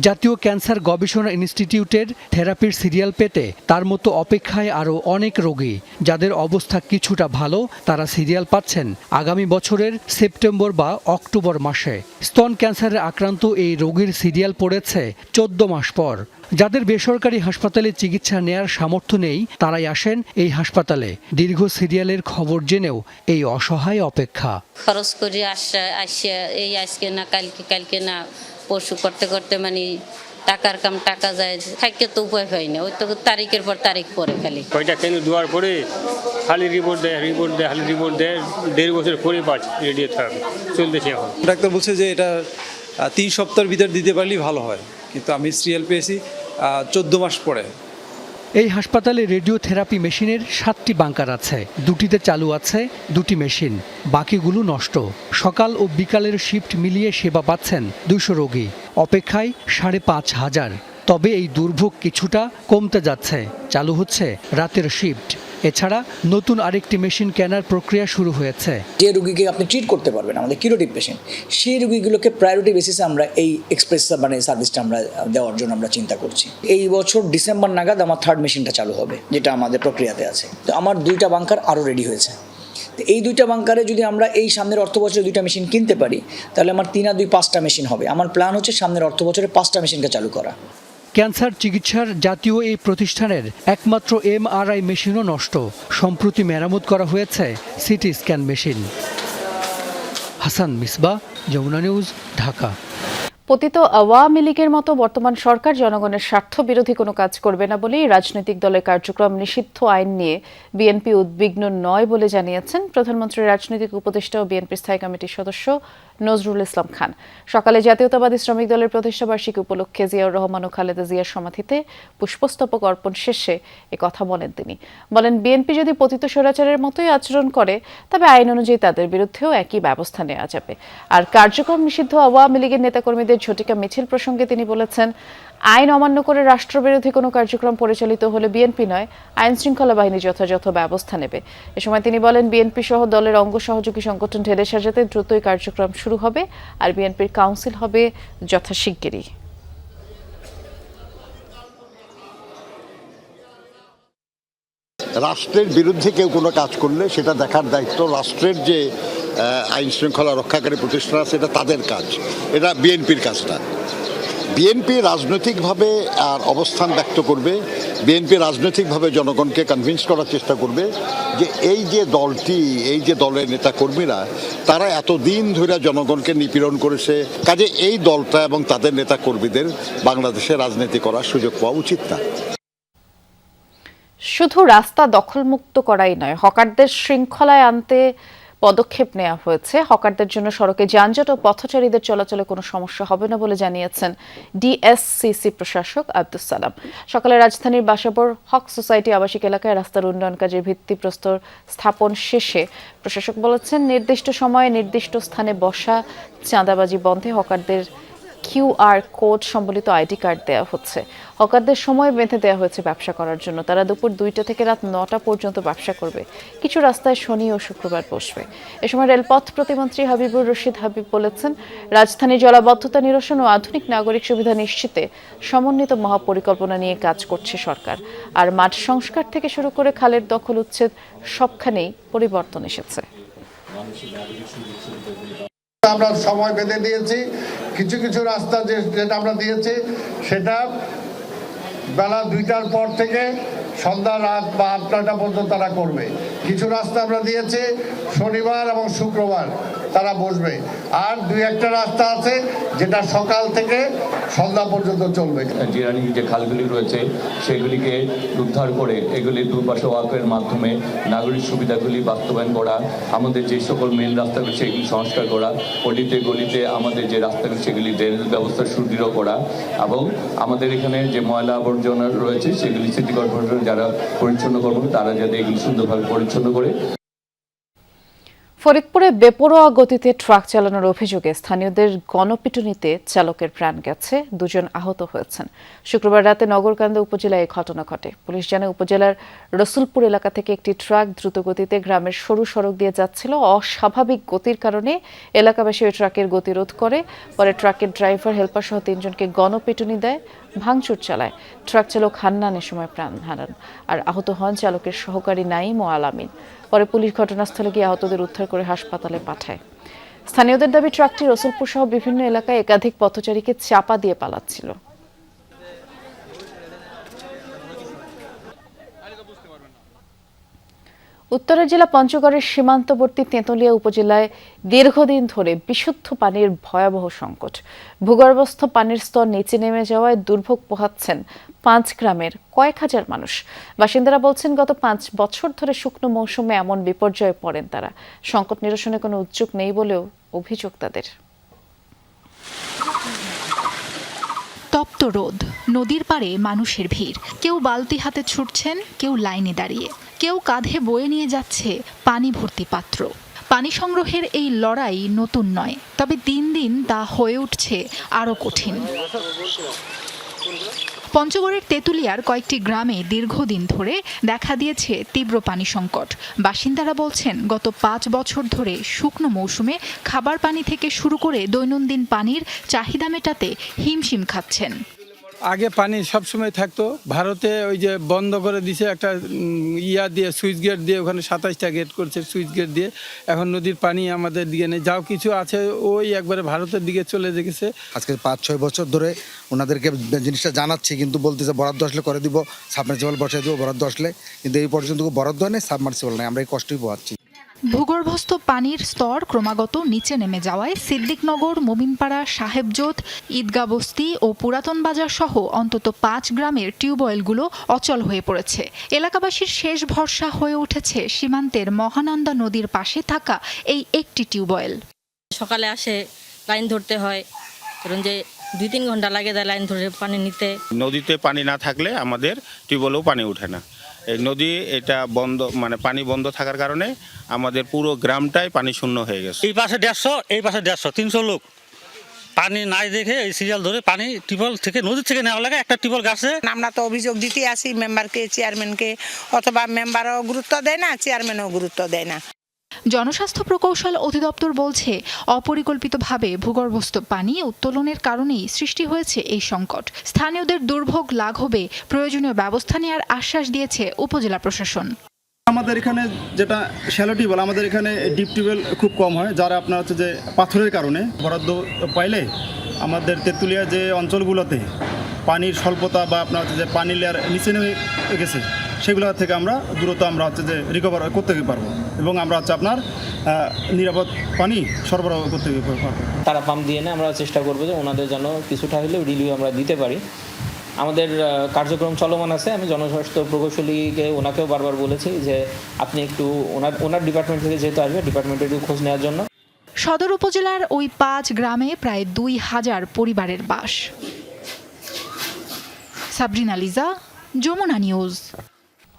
Speaker 26: জাতীয় ক্যান্সার গবেষণা ইনস্টিটিউটের থেরাপির সিরিয়াল পেতে তার মতো অপেক্ষায় আরও অনেক রোগী। যাদের অবস্থা কিছুটা ভালো, তারা সিরিয়াল পাচ্ছেন আগামী বছরের সেপ্টেম্বর বা অক্টোবর মাসে। স্তন ক্যান্সারে আক্রান্ত এই রোগীর সিরিয়াল পড়েছে 14 মাস পর। যাদের বেসরকারি হাসপাতালে চিকিৎসা নেয়ার সামর্থ্য নেই, তারাই আসেন এই হাসপাতালে। দীর্ঘ সিরিয়ালের খবর জেনেও এই অসহায় অপেক্ষা।
Speaker 18: খরচ করে আসিয়া এই আজকে না কালকে না পরশু করতে করতে মানে টাকার কাম টাকা যায়, থাকতে তো উপায় হয় না। ওই তো তারিখের পর তারিখ পরে খালি
Speaker 28: কয়টা কেন দেওয়ার পরে খালি রিপোর্ট দেয় খালি রিপোর্ট দেয়। 1.5 বছর পরে পাচ্ছি রেডিওথেরাপি চলতেছে এখন।
Speaker 29: ডাক্তার বলছে যে এটা 3 সপ্তাহের ভিতর দিতে পারলেই ভালো হয়, কিন্তু আমি সিরিয়াল পেয়েছি 14 মাস পরে।
Speaker 26: এই হাসপাতালে রেডিওথেরাপি মেশিনের 7টি বাঙ্কার আছে। 2টিতে চালু আছে 2টি মেশিন, বাকিগুলো নষ্ট। সকাল ও বিকালের শিফট মিলিয়ে সেবা পাচ্ছেন 200 রোগী। অপেক্ষায় 5,500। তবে এই দুর্ভোগ কিছুটা কমতে যাচ্ছে। চালু হচ্ছে রাতের শিফট। এছাড়া নতুন আরেকটি মেশিন কেনার প্রক্রিয়া শুরু হয়েছে।
Speaker 6: যে রোগীকে আপনি ট্রিট করতে পারবেন, আমাদের কিউরেটিভ পেশেন্ট, সেই রোগীগুলোকে প্রায়োরিটি বেসিসে আমরা এই এক্সপ্রেস সার্ভিসটা আমরা দেওয়ার জন্য আমরা চিন্তা করছি। এই বছর ডিসেম্বর নাগাদ আমার 3rd মেশিনটা চালু হবে, যেটা আমাদের প্রক্রিয়াতে আছে। তো আমার 2টা বাংকার আরও রেডি হয়েছে। তো এই 2টা বাংকারে যদি আমরা এই সামনের অর্থ বছরে 2টা মেশিন কিনতে পারি, তাহলে আমার 3 আর 2 5টা মেশিন হবে। আমার প্ল্যান হচ্ছে সামনের অর্থ বছরে 5টা মেশিনকে চালু করা।
Speaker 26: ক্যান্সার চিকিৎসার জাতীয় এই প্রতিষ্ঠানের একমাত্র MRI মেশিনও নষ্ট। সম্প্রতি মেরামত করা হয়েছে CT scan machine. Hasan Misbah, Jamuna news, Dhaka.
Speaker 1: পতিত আওয়ামী লীগের মতো বর্তমান সরকার জনগণের স্বার্থ বিরোধী কোনো কাজ করবে না বলেই রাজনৈতিক দলের কার্যক্রম নিষিদ্ধ আইন নিয়ে বিএনপি উদ্বিগ্ন নয় বলে জানিয়েছেন প্রধানমন্ত্রীর রাজনৈতিক উপদেষ্টা ও বিএনপির স্থায়ী কমিটির সদস্য নজরুল ইসলাম খান। সকালে জাতীয়তাবাদী শ্রমিক দলের প্রতিষ্ঠাবার্ষিকী উপলক্ষে জিয়াউর রহমান ও খালেদা জিয়ার সমাধিতে পুষ্পস্তবক অর্পণ শেষে একথা বলেন তিনি। বলেন, বিএনপি যদি পতিত স্বৈরাচারের মতোই আচরণ করে তবে আইন অনুযায়ী তাদের বিরুদ্ধেও একই ব্যবস্থা নেওয়া যাবে। আর কার্যক্রম নিষিদ্ধ আওয়ামী লীগের নেতাকর্মীদের ঝটিকা মিছিল প্রসঙ্গে তিনি বলেছেন, আইন অমান্য করে রাষ্ট্রবিরোধী কোনো কার্যক্রম পরিচালিত হলে বিএনপি নয়, আইন শৃঙ্খলা বাহিনী যথাযথ ব্যবস্থা নেবে। এ সময় তিনি বলেন, বিএনপি সহ দলের অঙ্গ সহযোগী সংগঠন ঢেলে সাজাতে দ্রুতই কার্যক্রম শুরু হবে, আর বিএনপির কাউন্সিল হবে যথাশীঘ্রই।
Speaker 2: রাষ্ট্রের বিরুদ্ধে কেউ কোনো কাজ করলে সেটা দেখার দায়িত্ব রাষ্ট্রের যে আইন শৃঙ্খলা রক্ষাকারী প্রতিষ্ঠান আছে, এটা তাদের কাজ, এটা বিএনপির কাজ না। বিএনপি রাজনৈতিকভাবে আর অবস্থান ব্যক্ত করবে, বিএনপি রাজনৈতিকভাবে জনগণকে কনভিন্স করার চেষ্টা করবে যে এই যে দলটি, এই যে দলের নেতাকর্মীরা, তারা এতদিন ধরে জনগণকে নিপীড়ন করেছে, কাজে এই দলটা এবং তাদের নেতাকর্মীদের বাংলাদেশে রাজনীতি করার সুযোগ পাওয়া উচিত না।
Speaker 1: শুধু রাস্তা দখলমুক্ত করাই নয়, হকারদের শৃঙ্খলায় আনতে পদক্ষেপ নেওয়া হয়েছে। হকারদের জন্য সড়কে যানজট ও পথচারীদের চলাচলে কোনো সমস্যা হবে না বলে জানিয়েছেন ডিএসসিসি প্রশাসক আব্দুস সালাম। সকালে রাজধানীর বাসাবোর হক সোসাইটি আবাসিক এলাকায় রাস্তার উন্নয়ন কাজের ভিত্তিপ্রস্তর স্থাপন শেষে প্রশাসক বলেছেন, নির্দিষ্ট সময়ে নির্দিষ্ট স্থানে বসা, চাঁদাবাজি বন্ধে হকারদের QR কোড সম্বলিত আইডি কার্ড দেওয়া হচ্ছে। হকারদের সময় বেঁধে দেওয়া হয়েছে ব্যবসা করার জন্য। তারা দুপুর 2টা থেকে রাত 9টা পর্যন্ত ব্যবসা করবে। কিছু রাস্তায় শনি ও শুক্রবার বসবে। এ সময় রেলপথ প্রতিমন্ত্রী হাবিবুর রশিদ হাবিব বলেছেন, রাজধানী জলাবদ্ধতা নিরসন ও আধুনিক নাগরিক সুবিধা নিশ্চিতে সমন্বিত মহাপরিকল্পনা নিয়ে কাজ করছে সরকার। আর মাঠ সংস্কার থেকে শুরু করে খালের দখল উচ্ছেদ সবখানেই পরিবর্তন এসেছে।
Speaker 27: আমরা সময় বেঁধে দিয়েছি। কিছু কিছু রাস্তা যেটা আমরা দিয়েছি সেটা বেলা 2টার পর থেকে সন্ধ্যা রাত বা 8টা পর্যন্ত তারা করবে। কিছু রাস্তা আমরা দিয়েছি শনিবার এবং শুক্রবার তারা বসবে। আর 2-1টা রাস্তা আছে যেটা সকাল থেকে সন্ধ্যা পর্যন্ত চলবে।
Speaker 3: জিরানি যে খালগুলি রয়েছে সেগুলিকে উদ্ধার করে এগুলি দুপাশে ওয়াকের মাধ্যমে নাগরিক সুবিধাগুলি বাস্তবায়ন করা, আমাদের যে সকল মেন রাস্তাগুলি সেগুলি সংস্কার করা, অলিতে গলিতে আমাদের যে রাস্তাগুলি সেগুলি ড্রেনেজ ব্যবস্থা সুদৃঢ় করা, এবং আমাদের এখানে যে ময়লা আবর্জনা রয়েছে সেগুলি সিটি কর্পোরেশন যারা পরিচ্ছন্ন করবেন তারা যাতে এগুলি সুন্দরভাবে পরিচ্ছন্ন করে।
Speaker 1: ফরিদপুরে বেপরোয়া গতিতে ট্রাক চালানোর অভিযোগে স্থানীয়দের গণপিটুনিতে চালকের প্রাণ গেছে, 2 জন আহত হয়েছেন। শুক্রবার রাতে নগরকান্দা উপজেলায় এই ঘটনা ঘটে। পুলিশ জানায়, উপজেলার রসুলপুর এলাকা থেকে একটি ট্রাক দ্রুত গতিতে গ্রামের সরু সড়ক দিয়ে যাচ্ছিল। অস্বাভাবিক গতির কারণে এলাকাবাসী ওই ট্রাকের গতিরোধ করে। পরে ট্রাকের ড্রাইভার, হেলপার সহ 3 জনকে গণপিটুনি দেয়, ভাঙচুর চালায়। ট্রাক চালক হান্নান এ সময় প্রাণ হারান। আর আহত হন চালকের সহকারী নাইম ও আলামিন। পরে পুলিশ ঘটনাস্থলে গিয়ে আহতদের উদ্ধার করে হাসপাতালে পাঠায়। স্থানীয়দের দাবি, ট্রাকটি রসুলপুর সহ বিভিন্ন এলাকায় একাধিক পথচারীকে চাপা দিয়ে পালাচ্ছিল। উত্তরের জেলা পঞ্চগড়ের সীমান্তবর্তী তেঁতুলিয়া উপজেলায় দীর্ঘদিন ধরে বিশুদ্ধ পানির ভয়াবহ সংকট। ভূগর্ভস্থ পানির স্তর নিচে নেমে যাওয়ায় দুর্ভোগ পোহাচ্ছেন 5 গ্রামের কয়েক হাজার মানুষ। বাসিন্দারা বলছেন, গত 5 বছর ধরে শুকনো মৌসুমে এমন বিপর্যয়ে পড়েন তারা। সংকট নিরসনে কোনো উদ্যোগ নেই বলেও অভিযোগ তাদের।
Speaker 4: তপ্ত রোদ, নদীর পাড়ে মানুষের ভিড়। কেউ বালতি হাতে ছুটছেন, কেউ লাইনে দাঁড়িয়ে, কেউ কাঁধে বয়ে নিয়ে যাচ্ছে পানি ভর্তি পাত্র। পানি সংগ্রহের এই লড়াই নতুন নয়, তবে দিন দিন তা হয়ে উঠছে আরও কঠিন। পঞ্চগড়ের তেঁতুলিয়ার কয়েকটি গ্রামে দীর্ঘদিন ধরে দেখা দিয়েছে তীব্র পানি সংকট। বাসিন্দারা বলছেন গত 5 বছর ধরে শুকনো মৌসুমে খাবার পানি থেকে শুরু করে দৈনন্দিন পানির চাহিদা মেটাতে হিমশিম খাচ্ছেন।
Speaker 29: আগে পানি সবসময় থাকতো, ভারতে ওই যে বন্ধ করে দিছে একটা ইয়া দিয়ে সুইচ গেট দিয়ে, ওখানে 27টা গেট করছে সুইচ গেট দিয়ে। এখন নদীর পানি আমাদের দিকে নেই, যাও কিছু আছে ওই একবারে ভারতের দিকে চলে গেছে।
Speaker 5: আজকে 5-6 বছর ধরে ওনাদেরকে জিনিসটা জানাচ্ছি, কিন্তু বলতেছে বরাদ্দ আসলে করে দিব, সাবমার্সিবল বসাই দিব বরাদ্দ আসলে, কিন্তু এই পর্যন্ত বরাদ্দ নেই, সাবমার্সিবল নেই, আমরা এই কষ্টই পোহাচ্ছি।
Speaker 4: ভূগর্ভস্থ পানির স্তর ক্রমাগত নিচে নেমে যাওয়ায় সিদ্দিকনগর, মোমিনপাড়া, সাহেবজোত, ঈদগাহ বস্তি ও পুরাতন বাজার সহ অন্তত 5 গ্রামের টিউবওয়েলগুলো অচল হয়ে পড়েছে। এলাকাবাসীর শেষ ভরসা হয়ে উঠেছে সীমান্তের মহানন্দা নদীর পাশে থাকা এই একটি টিউবওয়েল।
Speaker 7: সকালে আসে লাইন ধরতে হয়, কারণ যে 2-3 ঘন্টা লাগে দেয় লাইন ধরে পানি নিতে।
Speaker 8: নদীতে পানি না থাকলে আমাদের টিউবওয়েলেও পানি ওঠে না। এই নদী এটা বন্ধ, মানে পানি বন্ধ থাকার কারণে আমাদের পুরো গ্রামটাই পানি শূন্য হয়ে গেছে।
Speaker 9: এই পাশে 150, এই পাশে 150, 300 লোক পানি নাই দেখে এই সিরিয়াল ধরে পানি টিউবওয়েল থেকে নদীর থেকে নেওয়া লাগে। একটা টিউবওয়েল গাছে
Speaker 10: আমরা তো অভিযোগ দিতে আসি মেম্বারকে, চেয়ারম্যানকে, অথবা মেম্বারও গুরুত্ব দেয় না, চেয়ারম্যানও গুরুত্ব দেয় না।
Speaker 4: জনস্বাস্থ্য প্রকৌশল অধিদপ্তর বলছে অপরিকল্পিতভাবে ভূগর্ভস্থ পানি উত্তোলনের কারণেই সৃষ্টি হয়েছে এই সংকট। স্থানীয়দের দুর্ভোগ লাঘবে প্রয়োজনীয় ব্যবস্থা নেওয়ার আশ্বাস দিয়েছে উপজেলা প্রশাসন।
Speaker 11: আমাদের এখানে যেটা শ্যালো টিউবওয়েল, আমাদের এখানে ডিপ টিউবওয়েল খুব কম হয়, যারা আপনার হচ্ছে যে পাথরের কারণে বরাদ্দ পাইলে আমাদের তেঁতুলিয়া যে অঞ্চলগুলোতে পানির স্বল্পতা বা আপনার হচ্ছে যে পানির লেয়ার নিচে নেমে গেছে, সেগুলো থেকে আমরা দ্রুত আমরা হচ্ছে যে রিকভার করতে পারবো এবং আমরা হচ্ছে আপনার নিরাপদ পানি সরবরাহ করতে পারবো।
Speaker 12: তারা পাম্প দিয়ে না, আমরা চেষ্টা করবো যে ওনাদের যেন কিছুটা হলেও রিলিফ আমরা দিতে পারি। আমাদের কার্যক্রম চলমান আছে। আমি জনস্বাস্থ্য প্রকৌশলীকে ওনাকেও বারবার বলেছি যে আপনি একটু ওনার ডিপার্টমেন্ট থেকে যেহেতু আসবে, ডিপার্টমেন্টের একটু খোঁজ নেওয়ার জন্য।
Speaker 4: সদর উপজেলার ওই 5 গ্রামে প্রায় 2000 পরিবারের বাস। Sabrina Liza, Jamuna news.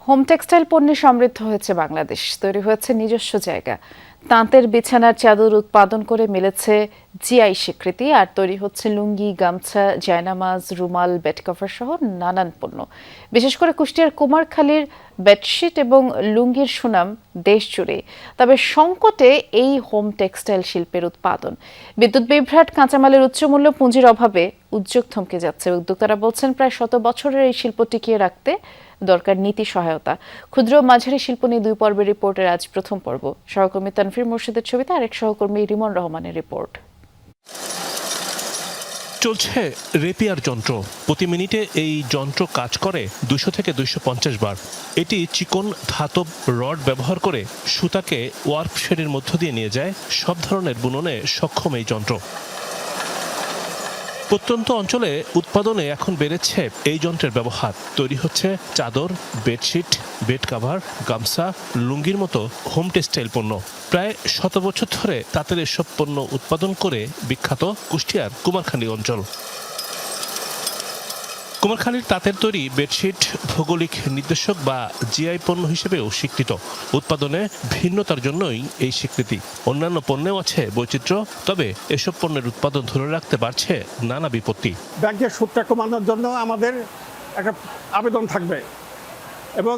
Speaker 1: Home textile পণ্যে সমৃদ্ধ হয়েছে বাংলাদেশ, তৈরি হয়েছে নিজস্ব জায়গা। তাঁতের বিছানার চাদর উৎপাদন করে মিলেছে জিআই স্বীকৃতি, আর তৈরি হচ্ছে লুঙ্গি, গামছা, জায়নামাজ, রুমাল, বেডকভার সহ নানান পণ্য। বিশেষ করে কুষ্টিয়ার কুমারখালীর বেডশিট এবং লুঙ্গির সুনাম দেশ জুড়ে। তবে সংকটে এই হোম টেক্সটাইল শিল্পের উৎপাদন। বিদ্যুৎ বিভ্রাট, কাঁচামালের উচ্চমূল্য, পুঁজির অভাবে উদ্যোগ থমকে যাচ্ছে। উদ্যোক্তারা বলছেন প্রায় 100 বছরের এই শিল্প টিকিয়ে রাখতে দরকার নীতি সহায়তা। ক্ষুদ্র মাঝারি শিল্প নিয়ে 2 পর্বের রিপোর্টের আজ প্রথম পর্ব। সহকর্মী তানফির মোর্শেদের ছবিতে আরেক সহকর্মী রিমন রহমানের রিপোর্ট।
Speaker 13: চলছে রেপিয়ার যন্ত্র। প্রতি মিনিটে এই যন্ত্র কাজ করে 200 থেকে 250 বার। এটি চিকন ধাতব রড ব্যবহার করে সুতাকে ওয়ার্প শেডের মধ্য দিয়ে নিয়ে যায়। সব ধরনের বুননে সক্ষম এই যন্ত্র। প্রত্যন্ত অঞ্চলে উৎপাদনে এখন বেড়েছে এই যন্ত্রের ব্যবহার। তৈরি হচ্ছে চাদর, বেডশিট, বেড কাভার, গামছা, লুঙ্গির মতো হোম টেক্সটাইল পণ্য। প্রায় 100 বছর ধরে তাঁতের এসব পণ্য উৎপাদন করে বিখ্যাত কুষ্টিয়ার কুমারখালী অঞ্চল। কুমারখালীর তাঁতের তৈরি বেডশিট ভৌগোলিক নির্দেশক বা জিআই পণ্য হিসেবেও স্বীকৃত। উৎপাদনে ভিন্নতার জন্যই এই স্বীকৃতি। অন্যান্য পণ্যেও আছে বৈচিত্র্য, তবে এসব পণ্যের উৎপাদন ধরে রাখতে পারছে নানা বিপত্তি।
Speaker 14: ব্যাংকের সুদটা কমানোর জন্য আমাদের একটা আবেদন থাকবে এবং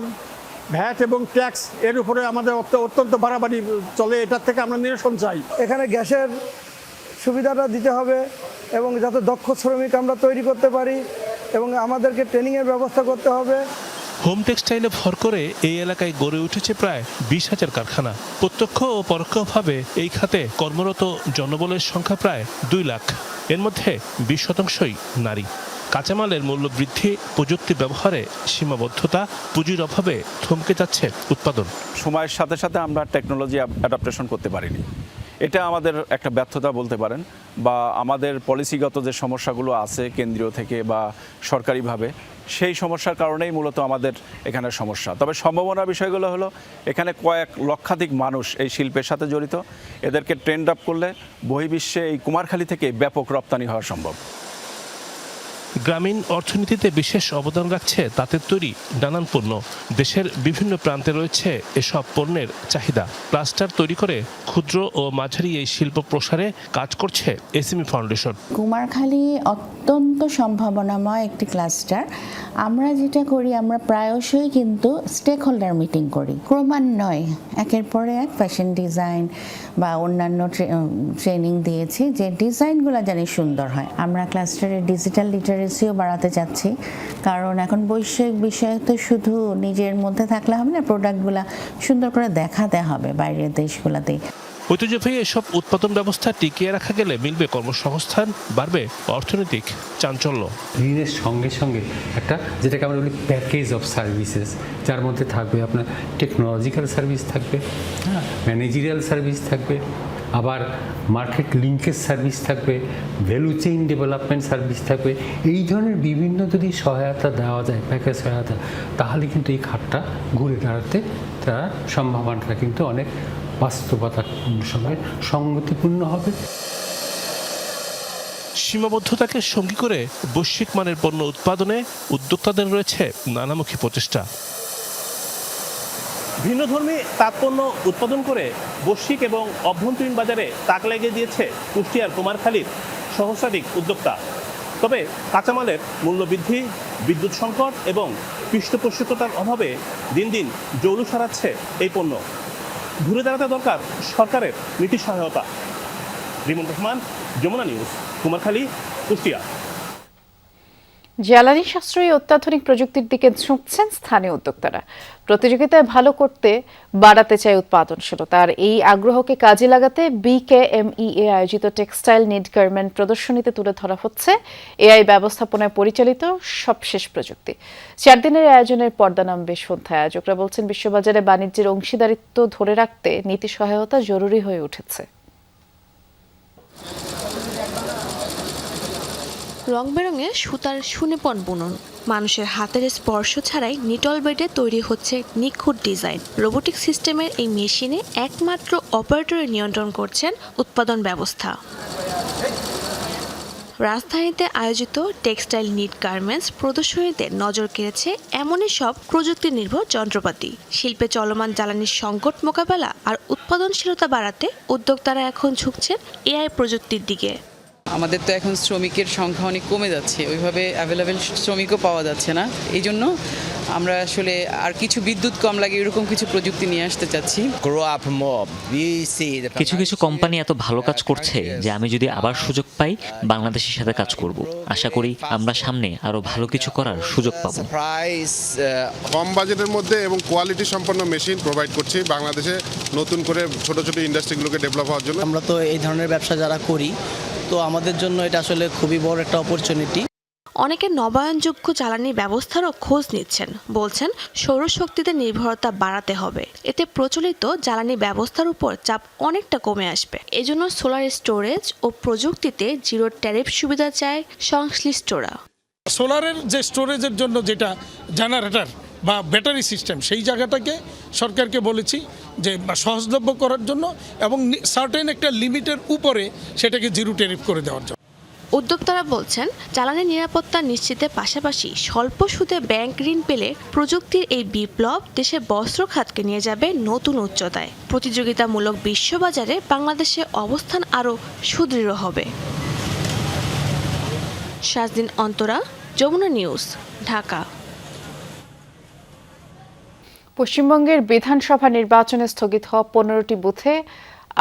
Speaker 14: ভ্যাট এবং ট্যাক্স এর উপরে আমাদের অত্যন্ত বাড়াবাড়ি চলে, এটার থেকে আমরা নিরসন চাই।
Speaker 30: এখানে গ্যাসের সুবিধাটা দিতে হবে এবং যাতে দক্ষ শ্রমিক আমরা তৈরি করতে পারি এবং আমাদেরকে ট্রেনিংয়ের ব্যবস্থা করতে হবে।
Speaker 13: হোম টেক্সটাইলে ভর করে এই এলাকায় গড়ে উঠেছে প্রায় 20,000 কারখানা। প্রত্যক্ষ ও পরোক্ষভাবে এই খাতে কর্মরত জনবলের সংখ্যা প্রায় 2 লাখ। এর মধ্যে 20% নারী। কাঁচামালের মূল্য বৃদ্ধি, প্রযুক্তি ব্যবহারে সীমাবদ্ধতা, পুঁজির অভাবে থমকে যাচ্ছে উৎপাদন।
Speaker 31: সময়ের সাথে সাথে আমরা টেকনোলজি অ্যাডাপ্টেশন করতে পারিনি, এটা আমাদের একটা ব্যর্থতা বলতে পারেন, বা আমাদের পলিসিগত যে সমস্যাগুলো আছে কেন্দ্রীয় থেকে বা সরকারিভাবে, সেই সমস্যার কারণেই মূলত আমাদের এখানে সমস্যা। তবে সম্ভাবনার বিষয়গুলো হলো এখানে কয়েক লক্ষাধিক মানুষ এই শিল্পের সাথে জড়িত। এদেরকে ট্রেন্ড আপ করলে বহির্বিশ্বে এই কুমারখালী থেকে ব্যাপক রপ্তানি হওয়া সম্ভব।
Speaker 13: গ্রামীণ অর্থনীতিতে বিশেষ অবদান রাখছে তাঁতের তৈরি নানান পণ্য। দেশের বিভিন্ন প্রান্তে রয়েছে এসব পণ্যের চাহিদা। ক্লাস্টার তৈরি করে ক্ষুদ্র ও মাঝারি এই শিল্প প্রসারে কাজ করছে এসএমই ফাউন্ডেশন।
Speaker 15: কুমারখালী অত্যন্ত সম্ভাবনাময় একটি ক্লাস্টার। আমরা যেটা করি, আমরা প্রায়শই কিন্তু স্টেক হোল্ডার মিটিং করি, ক্রমান্বয়ে একের পরে এক ফ্যাশন ডিজাইন বা অন্যান্য ট্রেনিং দিয়েছি যে ডিজাইনগুলো জানি সুন্দর হয়। আমরা ক্লাস্টারের ডিজিটাল লিটারেসিও বাড়াতে চাচ্ছি, কারণ এখন বৈশ্বিক বিষয়ে তো শুধু নিজের মধ্যে থাকলে হবে না, প্রোডাক্টগুলো সুন্দর করে দেখাতে হবে বাইরের দেশগুলোতে।
Speaker 13: ঐতিহ্যবাহী এসব উৎপাদন ব্যবস্থা টিকিয়ে রাখা গেলে মিলবে কর্মসংস্থান, বাড়বে অর্থনৈতিক চাঞ্চল্য।
Speaker 16: ঋণের সঙ্গে সঙ্গে একটা যেটাকে আমরা বলি প্যাকেজ অফ সার্ভিসেস, যার মধ্যে থাকবে আপনার টেকনোলজিক্যাল সার্ভিস থাকবে, ম্যানেজারিয়াল সার্ভিস থাকবে, আবার মার্কেট লিঙ্কেজ সার্ভিস থাকবে, ভ্যালু চেইন ডেভেলপমেন্ট সার্ভিস থাকবে। এই ধরনের বিভিন্ন যদি সহায়তা দেওয়া যায়, প্যাকেজ সহায়তা, তাহলে কিন্তু এই খাতটা ঘুরে দাঁড়াতে তার সম্ভাবনাটা কিন্তু অনেক বাস্তবতার সঙ্গে সঙ্গতিপূর্ণ হবে।
Speaker 13: সীমাবদ্ধতাকে সঙ্গী করে বৈশ্বিক মানের পণ্য উৎপাদনে উদ্যোক্তাদের রয়েছে নানামুখী প্রচেষ্টা।
Speaker 17: ভিন্নধর্মী তাঁতপণ্য উৎপাদন করে বৈশ্বিক এবং অভ্যন্তরীণ বাজারে তাক লাগিয়ে দিয়েছে কুষ্টিয়ার কুমারখালীর সহস্রাধিক উদ্যোক্তা। তবে কাঁচামালের মূল্যবৃদ্ধি, বিদ্যুৎ সংকট এবং পৃষ্ঠপোষকতার অভাবে দিন দিন জৌলুস হারাচ্ছে এই পণ্য। ঘুরে দাঁড়াতে দরকার সরকারের নীতি সহায়তা। রিমন রহমান, যমুনা নিউজ, কুমারখালী, কুষ্টিয়া।
Speaker 1: জ্বালানি সাশ্রয়ী অত্যাধুনিক প্রযুক্তির দিকে ঝুঁকছেন স্থানীয় উদ্যোক্তারা। প্রতিযোগিতায় ভালো করতে বাড়াতে চায় উৎপাদনশীলতা। আর এই আগ্রহকে কাজে লাগাতে বিকেএমইএ আয়োজিত টেক্সটাইল নিড গার্মেন্ট প্রদর্শনীতে তুলে ধরা হচ্ছে এআই ব্যবস্থাপনায় পরিচালিত সবশেষ প্রযুক্তি। 4 দিনের আয়োজনের পর্দা নামবে সন্ধ্যায়। আয়োজকরা বলছেন, বিশ্ববাজারে বাণিজ্যের অংশীদারিত্ব ধরে রাখতে নীতি সহায়তা জরুরি হয়ে উঠেছে।
Speaker 18: রং বেরঙের সুতার সুনিপুণ বুনন, মানুষের হাতের স্পর্শ ছাড়াই নিটল বেডে তৈরি হচ্ছে নিখুঁত ডিজাইন। রোবোটিক সিস্টেমের এই মেশিনে একমাত্র অপারেটরে নিয়ন্ত্রণ করছেন উৎপাদন ব্যবস্থা। রাজধানীতে আয়োজিত টেক্সটাইল নিড গার্মেন্টস প্রদর্শনীতে নজর কেড়েছে এমনই সব প্রযুক্তি নির্ভর যন্ত্রপাতি। শিল্পে চলমান জ্বালানির সংকট মোকাবেলা আর উৎপাদনশীলতা বাড়াতে উদ্যোক্তারা এখন ঝুঁকছেন এআই প্রযুক্তির দিকে।
Speaker 19: আমাদের তো এখন শ্রমিকের সংখ্যা অনেক কমে যাচ্ছে, ওইভাবে অ্যাভেলেবেল শ্রমিকও পাওয়া যাচ্ছে না। এই জন্য আমরা আসলে আর কিছু বিদ্যুৎ কম লাগে এরকম কিছু প্রযুক্তি নিয়ে আসতে চাচ্ছি।
Speaker 20: কিছু কিছু কোম্পানি এত ভালো কাজ করছে যে আমি যদি আবার সুযোগ পাই বাংলাদেশের সাথে কাজ করব। আশা করি আমরা সামনে আরো ভালো কিছু করার সুযোগ পাবো।
Speaker 21: কম বাজেটের মধ্যে এবং কোয়ালিটি সম্পন্ন মেশিন প্রোভাইড করছি বাংলাদেশে নতুন করে ছোট ছোট ইন্ডাস্ট্রিগুলোকে ডেভেলপ হওয়ার জন্য।
Speaker 22: আমরা তো এই ধরনের ব্যবসা যারা করি, তো আমাদের জন্য এটা আসলে খুবই বড় একটা অপরচুনিটি।
Speaker 18: অনেকে নবায়নযোগ্য জ্বালানির ব্যবস্থারও খোঁজ নিচ্ছেন, বলছেন সৌরশক্তিতে নির্ভরতা বাড়াতে হবে। এতে প্রচলিত জ্বালানি ব্যবস্থার উপর চাপ অনেকটা কমে আসবে। এজন্য সোলার স্টোরেজ ও প্রযুক্তিতে জিরো ট্যারিফ সুবিধা চায় সংশ্লিষ্টরা।
Speaker 23: সোলারের যে স্টোরেজের জন্য যেটা জেনারেটর বা ব্যাটারি সিস্টেম, সেই জায়গাটাকে সরকারকে বলেছি যে সহজলভ্য করার জন্য এবং সার্টেন একটা লিমিটের উপরে সেটাকে জিরো ট্যারিফ করে দেওয়ার জন্য।
Speaker 18: উদ্যোক্তারা বলছেন, জ্বালানি নিরাপত্তা নিশ্চিতের পাশাপাশি স্বল্প সুদে ব্যাংক ঋণ পেলে প্রযুক্তির এই বিপ্লব দেশের বস্ত্র খাতকে নিয়ে যাবে নতুন উচ্চতায়। প্রতিযোগিতামূলক বিশ্ববাজারে বাংলাদেশের অবস্থান আরও সুদৃঢ় হবে। শাজদিন অন্তরা, যমুনা নিউজ, ঢাকা।
Speaker 1: পশ্চিমবঙ্গের বিধানসভা নির্বাচনে স্থগিত হওয়া 15টি বুথে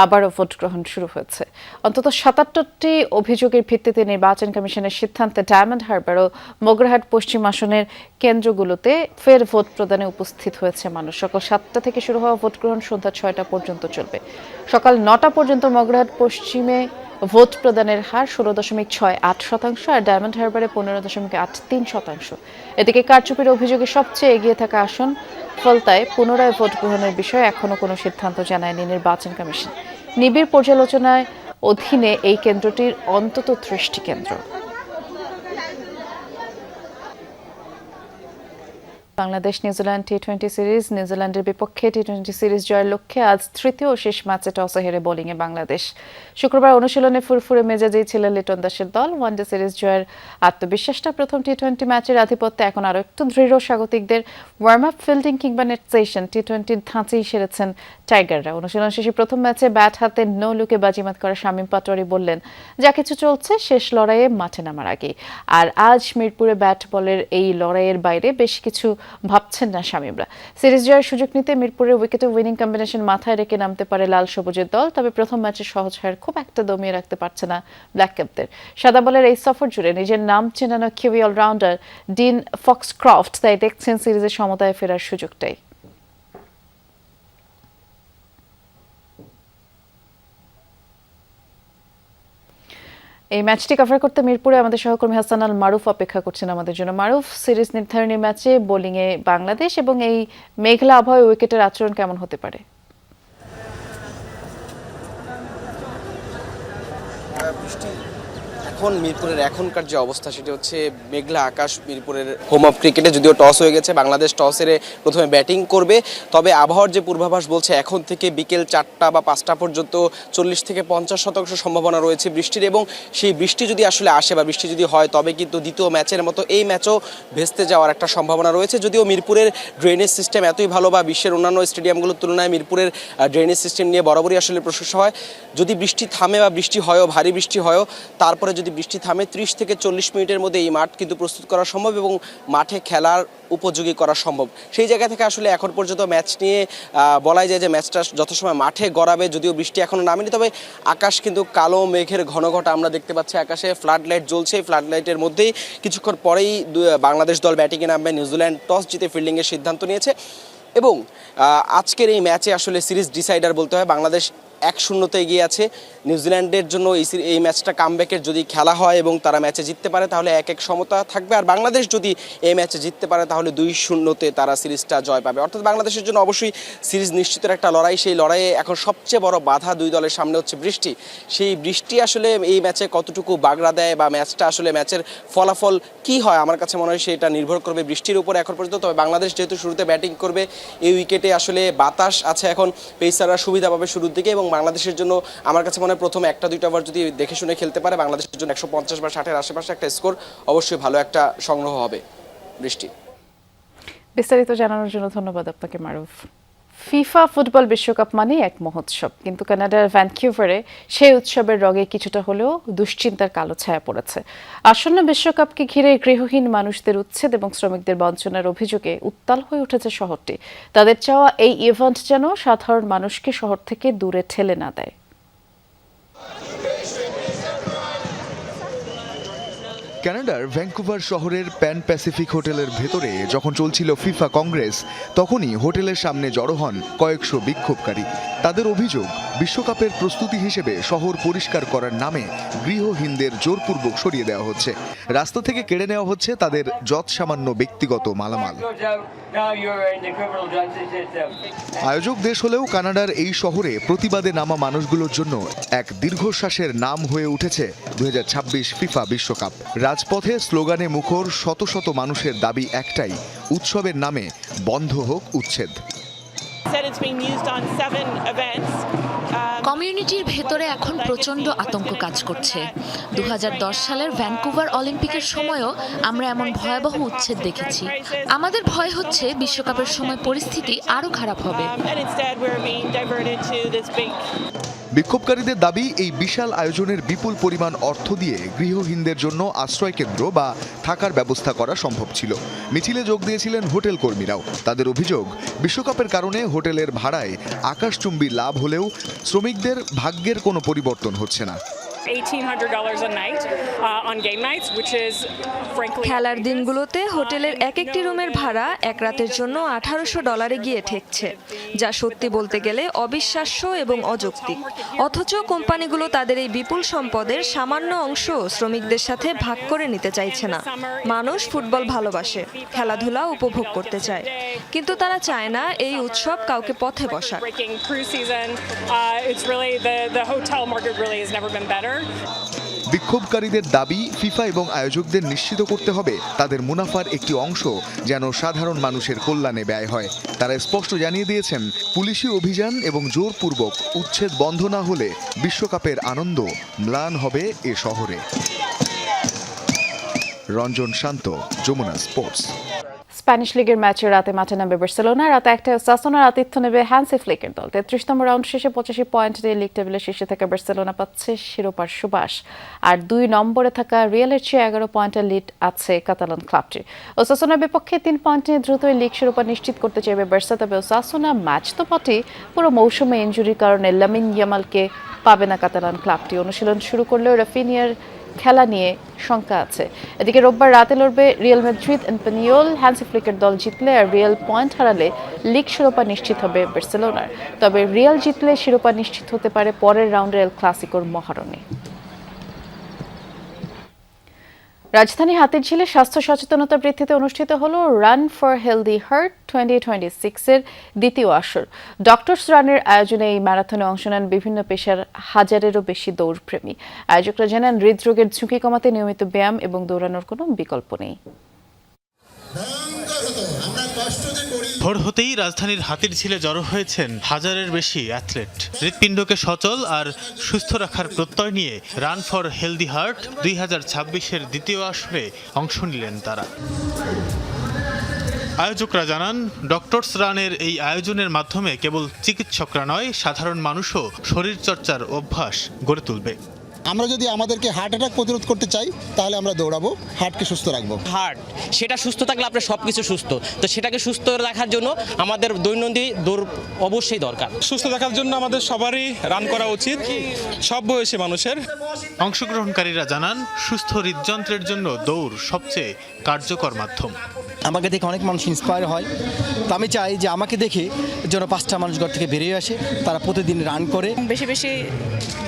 Speaker 1: আবারও ভোট গ্রহণ শুরু হয়েছে। অন্তত 77টি অভিযোগের ভিত্তিতে নির্বাচন কমিশনের সিদ্ধান্তে ডায়মন্ড হারবার ও মগরাহাট পশ্চিম আসনের কেন্দ্রগুলোতে ফের ভোট প্রদানে উপস্থিত হয়েছে মানুষ। সকাল 7টা থেকে শুরু হওয়া ভোট গ্রহণ সন্ধ্যা 6টা পর্যন্ত চলবে। সকাল 9টা পর্যন্ত মগরাহাট পশ্চিমে ভোট প্রদানের হার 16.68% আর ডায়মন্ড হারবারে 15.83%। এদিকে কারচুপির অভিযোগে সবচেয়ে এগিয়ে থাকা আসন ফলতায় পুনরায় ভোট গ্রহণের বিষয়ে এখনো কোনো সিদ্ধান্ত জানায়নি নির্বাচন কমিশন। নিবিড় পর্যালোচনায় অধীনে এই কেন্দ্রটির অন্তত 30টি কেন্দ্র। বাংলাদেশ নিউজিল্যান্ড টি-20 সিরিজ নিউজিল্যান্ডের বিপক্ষে টি-20 সিরিজ জয়ের লক্ষ্যে আজ তৃতীয় ও শেষ ম্যাচে টসে হেরে বোলিংয়ে বাংলাদেশ। শুক্রবার অনুশীলনে ফুরফুরে মেজাজেই ছিলেন লিটন দাসের দল। ওয়ানডে সিরিজ জয়ের আত্মবিশ্বাসটা প্রথম টি-20 ম্যাচের আধিপত্যে এখন আরও একটু দৃঢ়। স্বাগতিকদের ওয়ার্ম আপ, ফিল্ডিং কিংবা নেট সেশন টি-20 ধাঁচেই সেরেছেন টাইগাররা। অনুশীলন শেষে প্রথম ম্যাচে ব্যাট হাতে নো লুকে বাজিমাত করা শামীম পাটোয়ারি বললেন, যা কিছু চলছে শেষ লড়াইয়ে মাঠে নামার আগে। আর আজ মিরপুরে ব্যাট বলের এই লড়াইয়ের বাইরে বেশ কিছু ভাবছেন না শামীমরা। সিরিজ জয়ের সুযোগ নিতে মিরপুরের উইকেটে উইনিং কম্বিনেশন মাথায় রেখে নামতে পারে লাল সবুজের দল। তবে প্রথম ম্যাচে সহজ হার খুব একটা দমিয়ে রাখতে পারছে না ব্ল্যাক ক্যাপদের। সাদা বলের এই সফর জুড়ে নিজের নাম চেনানো কিউই অলরাউন্ডার ডিন ফক্সক্রফট তাই দেখছেন সিরিজের সমতায় ফেরার সুযোগটাই। এই ম্যাচটি কভার করতে মিরপুরে আমাদের সহকর্মী হাসান আল মারুফ অপেক্ষা করছেন আমাদের জন্য। মারুফ, সিরিজ নির্ধারণী ম্যাচে বোলিংয়ে বাংলাদেশ এবং এই মেঘলা আবহাওয়ায় উইকেটের আচরণ কেমন হতে পারে?
Speaker 2: এখন মিরপুরের এখনকার যে অবস্থা সেটি হচ্ছে মেঘলা আকাশ। মিরপুরের হোম অফ ক্রিকেটে যদিও টস হয়ে গেছে, বাংলাদেশ টস হেরে প্রথমে ব্যাটিং করবে। তবে আবহাওয়ার যে পূর্বাভাস বলছে এখন থেকে বিকেল 4টা বা 5টা পর্যন্ত 40 থেকে 50% সম্ভাবনা রয়েছে বৃষ্টির, এবং সেই বৃষ্টি যদি আসলে আসে বা বৃষ্টি যদি হয় তবে কিন্তু দ্বিতীয় ম্যাচের মতো এই ম্যাচও ভেস্তে যাওয়ার একটা সম্ভাবনা রয়েছে। যদিও মিরপুরের ড্রেনেজ সিস্টেম এতই ভালো বা বিশ্বের অন্যান্য স্টেডিয়ামগুলোর তুলনায় মিরপুরের ড্রেনেজ সিস্টেম নিয়ে বরাবরই আসলে প্রশংসা হয়। যদি বৃষ্টি থামে বা বৃষ্টি হয়ও, ভারী বৃষ্টি হয়ও, তারপরে যদি বৃষ্টি থামে 30 থেকে 40 মিনিটের মধ্যে এই মাঠ কিন্তু প্রস্তুত করা সম্ভব এবং মাঠে খেলার উপযোগী করা সম্ভব। সেই জায়গা থেকে আসলে এখন পর্যন্ত ম্যাচ নিয়ে বলাই যায় যে ম্যাচটা যথাসময় মাঠে গড়াবে। যদিও বৃষ্টি এখনও নামেনি, তবে আকাশ কিন্তু কালো মেঘের ঘন ঘটা আমরা দেখতে পাচ্ছি। আকাশে ফ্লাড লাইট জ্বলছে, ফ্লাড লাইটের মধ্যেই কিছুক্ষণ পরেই বাংলাদেশ দল ব্যাটিংয়ে নামবে। নিউজিল্যান্ড টস জিতে ফিল্ডিংয়ের সিদ্ধান্ত নিয়েছে এবং আজকের এই ম্যাচে আসলে সিরিজ ডিসাইডার বলতে হয়। বাংলাদেশ 1-0 এগিয়ে আছে। নিউজিল্যান্ডের জন্য এই ম্যাচটা কামব্যাকের যদি খেলা হয় এবং তারা ম্যাচে জিততে পারে তাহলে 1-1 সমতা থাকবে, আর বাংলাদেশ যদি এই ম্যাচে জিততে পারে তাহলে 2-0 তারা সিরিজটা জয় পাবে। অর্থাৎ বাংলাদেশের জন্য অবশ্যই সিরিজ নিশ্চিতের একটা লড়াই। সেই লড়াইয়ে এখন সবচেয়ে বড় বাধা দুই দলের সামনে হচ্ছে বৃষ্টি। সেই বৃষ্টি আসলে এই ম্যাচে কতটুকু বাগড়া দেয় বা ম্যাচটা আসলে ম্যাচের ফলাফল কি হয়, আমার কাছে মনে হয় সেটা নির্ভর করবে বৃষ্টির উপর এখন পর্যন্ত। তবে বাংলাদেশ যেহেতু শুরুতে ব্যাটিং করবে, এই উইকেটে আসলে বাতাস আছে, এখন পেসাররা সুবিধা পাবে শুরুর দিকে, এবং বাংলাদেশের জন্য আমার কাছে মনে হয় প্রথম 1-2 ওভার যদি দেখে শুনে খেলতে পারে বাংলাদেশের জন্য 150 বা 60-এর আশেপাশে একটা স্কোর অবশ্যই ভালো একটা সংগ্রহ হবে। বৃষ্টি,
Speaker 1: বিস্তারিত জানানোর জন্য ধন্যবাদ আপনাকে মারুফ। ফিফা ফুটবল বিশ্বকাপ মানেই এক মহোৎসব, কিন্তু কানাডার ভ্যানকুভারে সেই উৎসবের রঙে কিছুটা হলেও দুশ্চিন্তার কালো ছায়া পড়েছে। আসন্ন বিশ্বকাপকে ঘিরে গৃহহীন মানুষদের উচ্ছেদ এবং শ্রমিকদের বঞ্চনার অভিযোগে উত্তাল হয়ে উঠেছে শহরটি। তাদের চাওয়া এই ইভেন্ট যেন সাধারণ মানুষকে শহর থেকে দূরে ঠেলে না দেয়।
Speaker 3: কানাডার ভ্যানকুভার শহরের প্যান প্যাসিফিক হোটেলের ভেতরে যখন চলছিল ফিফা কংগ্রেস, তখনই হোটেলের সামনে জড়ো হন কয়েকশো বিক্ষোভকারী। তাদের অভিযোগ, বিশ্বকাপের প্রস্তুতি হিসেবে শহর পরিষ্কার করার নামে গৃহহীনদের জোরপূর্বক সরিয়ে দেওয়া হচ্ছে। রাস্তা থেকে কেড়ে নেওয়া হচ্ছে তাদের যৎসামান্য ব্যক্তিগত মালামাল। আয়োজক দেশ হলেও কানাডার এই শহরে প্রতিবাদে নামা মানুষগুলোর জন্য এক দীর্ঘশ্বাসের নাম হয়ে উঠেছে 2026 ফিফা বিশ্বকাপ। রাজপথে স্লোগানে মুখর শত শত মানুষের দাবি একটাই, উৎসবের নামে বন্ধ হোক উচ্ছেদ।
Speaker 5: কমিউনিটির ভেতরে এখন প্রচণ্ড আতঙ্ক কাজ করছে। 2010 সালের ভ্যানকুভার অলিম্পিকের সময়ও আমরা এমন ভয়াবহ উচ্ছেদ দেখেছি। আমাদের ভয় হচ্ছে বিশ্বকাপের সময় পরিস্থিতি আরও খারাপ হবে।
Speaker 3: বিক্ষোভকারীদের দাবি, এই বিশাল আয়োজনের বিপুল পরিমাণ অর্থ দিয়ে গৃহহীনদের জন্য আশ্রয় কেন্দ্র বা থাকার ব্যবস্থা করা সম্ভব ছিল। মিছিলে যোগ দিয়েছিলেন হোটেল কর্মীরাও। তাদের অভিযোগ, বিশ্বকাপের কারণে হোটেলের ভাড়ায় আকাশচুম্বী লাভ হলেও শ্রমিকদের ভাগ্যের কোনো পরিবর্তন হচ্ছে না।
Speaker 6: খেলার দিনগুলোতে হোটেলের একটি রুমের ভাড়া এক রাতের জন্য $1800 গিয়ে ঠেকছে, যা সত্যি বলতে গেলে অবিশ্বাস্য এবং অযৌক্তিক। অথচ কোম্পানিগুলো তাদের এই বিপুল সম্পদের সামান্য অংশ শ্রমিকদের সাথে ভাগ করে নিতে চাইছে না। মানুষ ফুটবল ভালোবাসে, খেলাধুলা উপভোগ করতে চায়, কিন্তু তারা চায় না এই উৎসব কাউকে পথে বসাক।
Speaker 3: বিক্ষোভকারীদের দাবি, ফিফা এবং আয়োজকদের নিশ্চিত করতে হবে তাদের মুনাফার একটি অংশ যেন সাধারণ মানুষের কল্যাণে ব্যয় হয়। তারা স্পষ্ট জানিয়ে দিয়েছেন, পুলিশি অভিযান এবং জোরপূর্বক উচ্ছেদ বন্ধ না হলে বিশ্বকাপের আনন্দ ম্লান হবে এ শহরে। রঞ্জন শান্ত, যমুনা স্পোর্টস।
Speaker 1: স্প্যানিশ লিগের ম্যাচে রাতে মাঠে নামবে বার্সেলোনা, রাতে 1টায় ওসাসুনার আতিথ্য নেবে হ্যান্সি ফ্লিকের দল। 33তম রাউন্ড শেষে 85 পয়েন্ট নিয়ে লিগ টেবিলের শীর্ষে থাকা বার্সেলোনা পাচ্ছে শিরোপার সুবাস। আর 2 নম্বরে থাকা রিয়ালের চেয়ে 11 পয়েন্টের লিড আছে কাতালান ক্লাবটির। ওসাসুনার বিপক্ষে 3 পয়েন্ট নিয়ে দ্রুতই লিগ শিরোপা নিশ্চিত করতে চাইবে বার্সা। তবে ওসাসুনা ম্যাচ তো বটেই, পুরো মৌসুমে ইনজুরির কারণে লামিন ইয়ামালকে পাবে না কাতালান ক্লাবটি। অনুশীলন শুরু করলেও রাফিনিয়ার খেলা নিয়ে শঙ্কা আছে। এদিকে রোববার রাতে লড়বে রিয়াল মাদ্রিদ এসপানিওল। হ্যান্সি ফ্লিকের দল জিতলে আর রিয়াল পয়েন্ট হারালে লিগ শিরোপা নিশ্চিত হবে বার্সেলোনার। তবে রিয়াল জিতলে শিরোপা নিশ্চিত হতে পারে পরের রাউন্ডের এল ক্লাসিকোর মহারণে। রাজধানী হাতিরঝিলে স্বাস্থ্য সচেতনতা বৃদ্ধিতে অনুষ্ঠিত হলো রান ফর হেলদি হার্ট 2026-এর দ্বিতীয় আসর। ডক্টরস রানের আয়োজনে এই ম্যারাথনে অংশ নেন বিভিন্ন পেশার 1000-এরও বেশি দৌড়প্রেমী। আয়োজকরা জানান, হৃদরোগের ঝুঁকি কমাতে নিয়মিত ব্যায়াম এবং দৌড়ানোর কোনো বিকল্প নেই।
Speaker 7: ভোর হতেই রাজধানীর হাতিরঝিলে জড়ো হয়েছেন 1000-এর বেশি অ্যাথলেট। হৃৎপিণ্ডকে সচল আর সুস্থ রাখার প্রত্যয় নিয়ে রান ফর হেলদি হার্ট 2026-এর দ্বিতীয় আসরে অংশ নিলেন তারা। আয়োজকরা জানান, ডক্টরস রানের এই আয়োজনের মাধ্যমে কেবল চিকিৎসকরা নয়, সাধারণ মানুষও শরীরচর্চার অভ্যাস গড়ে তুলবে।
Speaker 8: আমরা যদি আমাদেরকে হার্ট অ্যাটাক প্রতিরোধ করতে চাই, তাহলে আমরা দৌড়াবো, হার্টকে সুস্থ রাখবো।
Speaker 9: হার্ট সেটা সুস্থ থাকলে আপনার সব কিছু সুস্থ, তো সেটাকে সুস্থ রাখার জন্য আমাদের দৈনন্দিন দৌড় অবশ্যই দরকার।
Speaker 10: সুস্থ থাকার জন্য আমাদের সবারই রান করা উচিত, সব বয়সী মানুষের।
Speaker 7: অংশগ্রহণকারীরা জানান, সুস্থ হৃদযন্ত্রের জন্য দৌড় সবচেয়ে কার্যকর মাধ্যম।
Speaker 8: আমাকে দেখে অনেক মানুষ ইন্সপায়ার হয়, তো আমি চাই যে আমাকে দেখে যেন 5টা মানুষ ঘর থেকে বেরিয়ে আসে, তারা প্রতিদিন রান করে।
Speaker 11: বেশি বেশি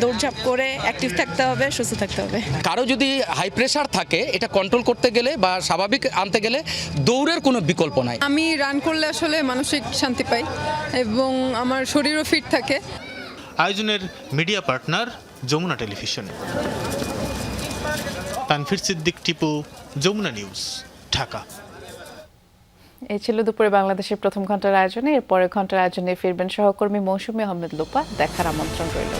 Speaker 11: দৌড়ঝাঁপ করে অ্যাক্টিভ থাকতে হবে, সুস্থ থাকতে হবে।
Speaker 9: কারো যদি হাই প্রেশার থাকে, এটা কন্ট্রোল করতে গেলে বা স্বাভাবিক আনতে গেলে দৌড়ের কোনো বিকল্প নাই।
Speaker 11: আমি রান করলে আসলে মানসিক শান্তি পাই এবং আমার শরীরও ফিট থাকে।
Speaker 7: আয়োজনের media partner Jamuna television. Tanfir Siddique Tipu, Jamuna news, Dhaka.
Speaker 1: এই ছিল দুপুরে বাংলাদেশের প্রথম ঘন্টার আয়োজনে। এর পরের ঘন্টার আয়োজনে ফিরবেন সহকর্মী মৌসুমী আহমেদ লোপা। দেখার আমন্ত্রণ রইল।